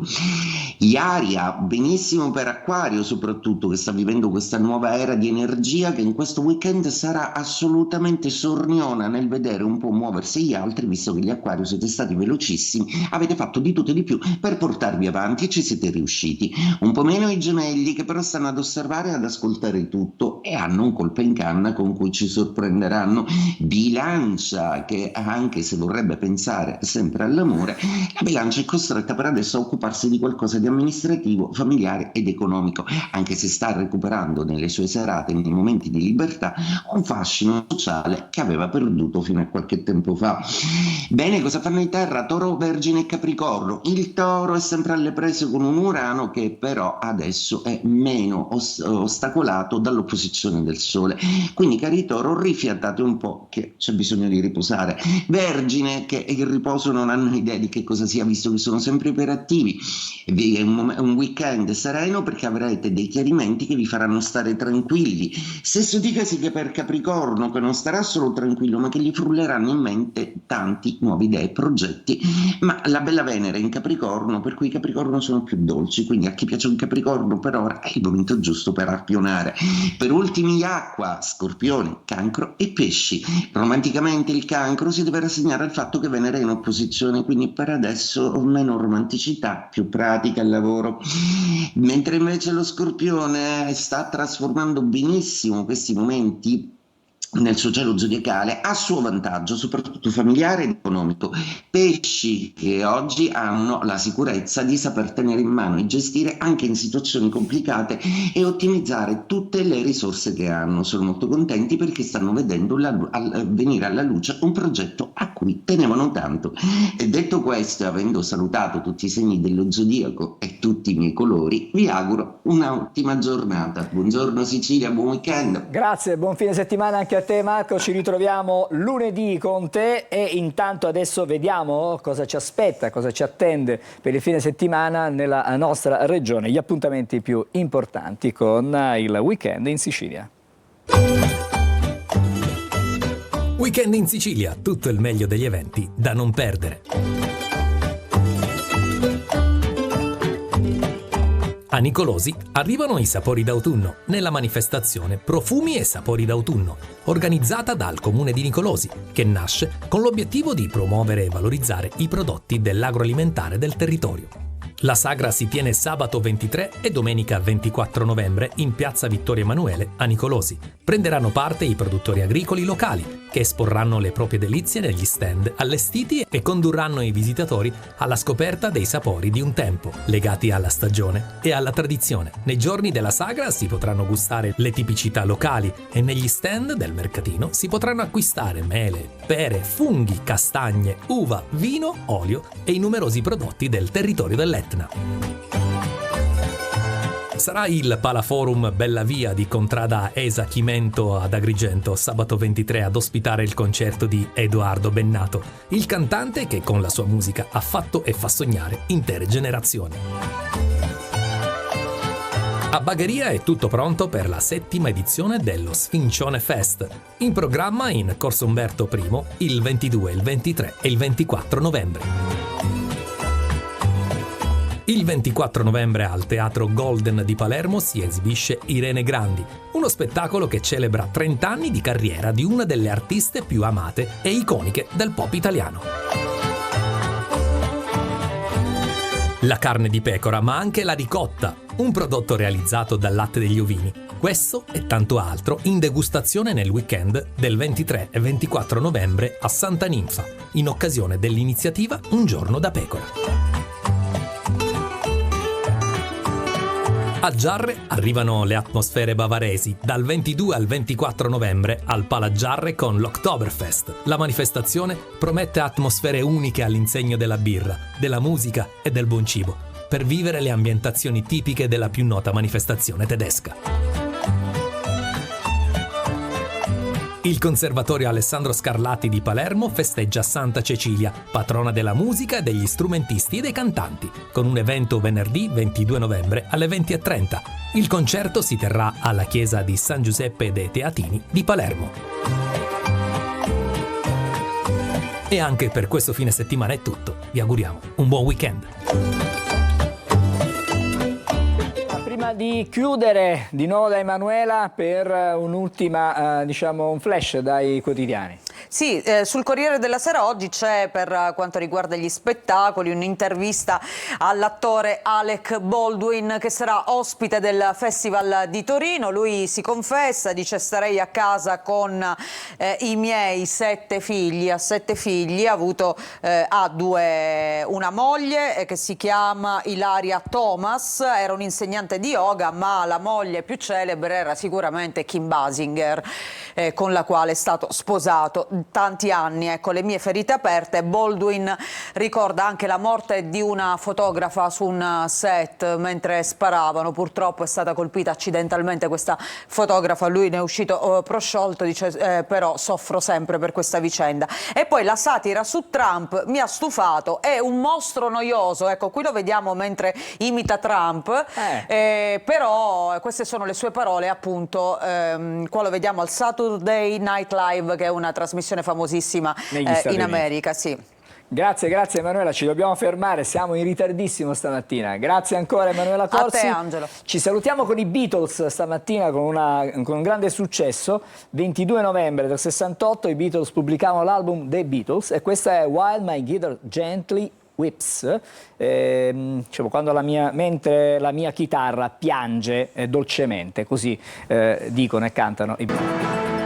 R: Iaria, benissimo per Acquario soprattutto, che sta vivendo questa nuova era di energia che in questo weekend sarà assolutamente sorniona nel vedere un po' muoversi gli altri, visto che gli Acquario siete stati velocissimi, avete fatto di tutto e di più per portarvi avanti e ci siete riusciti. Un po' meno i Gemelli, che però stanno ad osservare e ad ascoltare tutto e hanno un colpo in canna con cui ci sorprenderanno. Bilancia, che anche se vorrebbe pensare sempre all'amore, la Bilancia è costretta per adesso a occuparsi di qualcosa di amministrativo, familiare ed economico, anche se sta recuperando nelle sue serate, nei momenti di libertà, un fascino sociale che aveva perduto fino a qualche tempo fa. Bene, cosa fanno in terra? Toro, Vergine e Capricorno. Il Toro è sempre alle prese con un Urano che però adesso è meno ostacolato dall'opposizione del Sole. Quindi, cari Toro, rifiatate un po' che c'è bisogno di riposare. Vergine, che il riposo non hanno idea di che cosa sia, visto che sono sempre iperattivi. È un weekend sereno perché avrete dei chiarimenti che vi faranno stare tranquilli. Stesso dicasi che per Capricorno, che non starà solo tranquillo ma che gli frulleranno in mente tanti nuovi idee e progetti, ma la bella Venere in Capricorno, per cui i Capricorno sono più dolci, quindi a chi piace un Capricorno per ora è il momento giusto per arpionare. Per ultimi Acqua, Scorpione, Cancro e Pesci. Romanticamente il Cancro si deve rassegnare al fatto che Venere è in opposizione, quindi per adesso meno romanticità, più pratica al lavoro. Mentre invece lo Scorpione sta trasformando benissimo questi momenti nel suo cielo zodiacale a suo vantaggio, soprattutto familiare ed economico. Pesci che oggi hanno la sicurezza di saper tenere in mano e gestire anche in situazioni complicate e ottimizzare tutte le risorse che hanno. Sono molto contenti perché stanno vedendo venire alla luce un progetto a cui tenevano tanto. E detto questo, avendo salutato tutti i segni dello zodiaco e tutti i miei colori, vi auguro un'ottima giornata. Buongiorno Sicilia, buon weekend.
A: Grazie, buon fine settimana anche a te Marco, ci ritroviamo lunedì con te e intanto adesso vediamo cosa ci aspetta, cosa ci attende per il fine settimana nella nostra regione, gli appuntamenti più importanti con il weekend in Sicilia.
S: Weekend in Sicilia, tutto il meglio degli eventi da non perdere. A Nicolosi arrivano i sapori d'autunno nella manifestazione Profumi e Sapori d'autunno, organizzata dal Comune di Nicolosi, che nasce con l'obiettivo di promuovere e valorizzare i prodotti dell'agroalimentare del territorio. La sagra si tiene sabato 23 e domenica 24 novembre in piazza Vittorio Emanuele a Nicolosi. Prenderanno parte i produttori agricoli locali che esporranno le proprie delizie negli stand allestiti e condurranno i visitatori alla scoperta dei sapori di un tempo, legati alla stagione e alla tradizione. Nei giorni della sagra si potranno gustare le tipicità locali e negli stand del mercatino si potranno acquistare mele, pere, funghi, castagne, uva, vino, olio e i numerosi prodotti del territorio dell'Etna. Sarà il Palaforum Bella Via di Contrada Esa Chimento ad Agrigento sabato 23 ad ospitare il concerto di Edoardo Bennato, il cantante che con la sua musica ha fatto e fa sognare intere generazioni. A Bagheria è tutto pronto per la 7ª edizione dello Sfincione Fest, in programma in Corso Umberto I il 22, il 23 e il 24 novembre. Il 24 novembre al Teatro Golden di Palermo si esibisce Irene Grandi, uno spettacolo che celebra 30 anni di carriera di una delle artiste più amate e iconiche del pop italiano. La carne di pecora, ma anche la ricotta, un prodotto realizzato dal latte degli ovini. Questo e tanto altro in degustazione nel weekend del 23 e 24 novembre a Santa Ninfa, in occasione dell'iniziativa Un giorno da pecora. A Giarre arrivano le atmosfere bavaresi dal 22 al 24 novembre al Pala Giarre con l'Oktoberfest. La manifestazione promette atmosfere uniche all'insegno della birra, della musica e del buon cibo, per vivere le ambientazioni tipiche della più nota manifestazione tedesca. Il Conservatorio Alessandro Scarlatti di Palermo festeggia Santa Cecilia, patrona della musica e degli strumentisti e dei cantanti, con un evento venerdì 22 novembre alle 20:30. Il concerto si terrà alla chiesa di San Giuseppe dei Teatini di Palermo. E anche per questo fine settimana è tutto. Vi auguriamo un buon weekend.
A: Prima di chiudere, di nuovo da Emanuela per un'ultima, un flash dai quotidiani.
B: Sì, sul Corriere della Sera oggi c'è, per quanto riguarda gli spettacoli, un'intervista all'attore Alec Baldwin che sarà ospite del Festival di Torino. Lui si confessa, dice: starei a casa con i miei 7 figli, ha 7 figli, ha avuto una moglie che si chiama Ilaria Thomas, era un insegnante di yoga, ma la moglie più celebre era sicuramente Kim Basinger, con la quale è stato sposato tanti anni, ecco, le mie ferite aperte. Baldwin ricorda anche la morte di una fotografa su un set mentre sparavano, purtroppo è stata colpita accidentalmente questa fotografa, lui ne è uscito prosciolto, dice però soffro sempre per questa vicenda. E poi la satira su Trump mi ha stufato, è un mostro noioso, ecco, qui lo vediamo mentre imita Trump, però queste sono le sue parole, appunto, qua lo vediamo al Saturday Night Live, che è una trasmissione famosissima in America. Sì.
A: Grazie Emanuela, ci dobbiamo fermare, siamo in ritardissimo stamattina. Grazie ancora Emanuela Corsi.
B: A te, Angelo.
A: Ci salutiamo con i Beatles stamattina con un grande successo. 22 novembre del 68 i Beatles pubblicavano l'album The Beatles e questa è While My Guitar Gently Whips, quando mentre la mia chitarra piange dolcemente, così dicono e cantano i Beatles.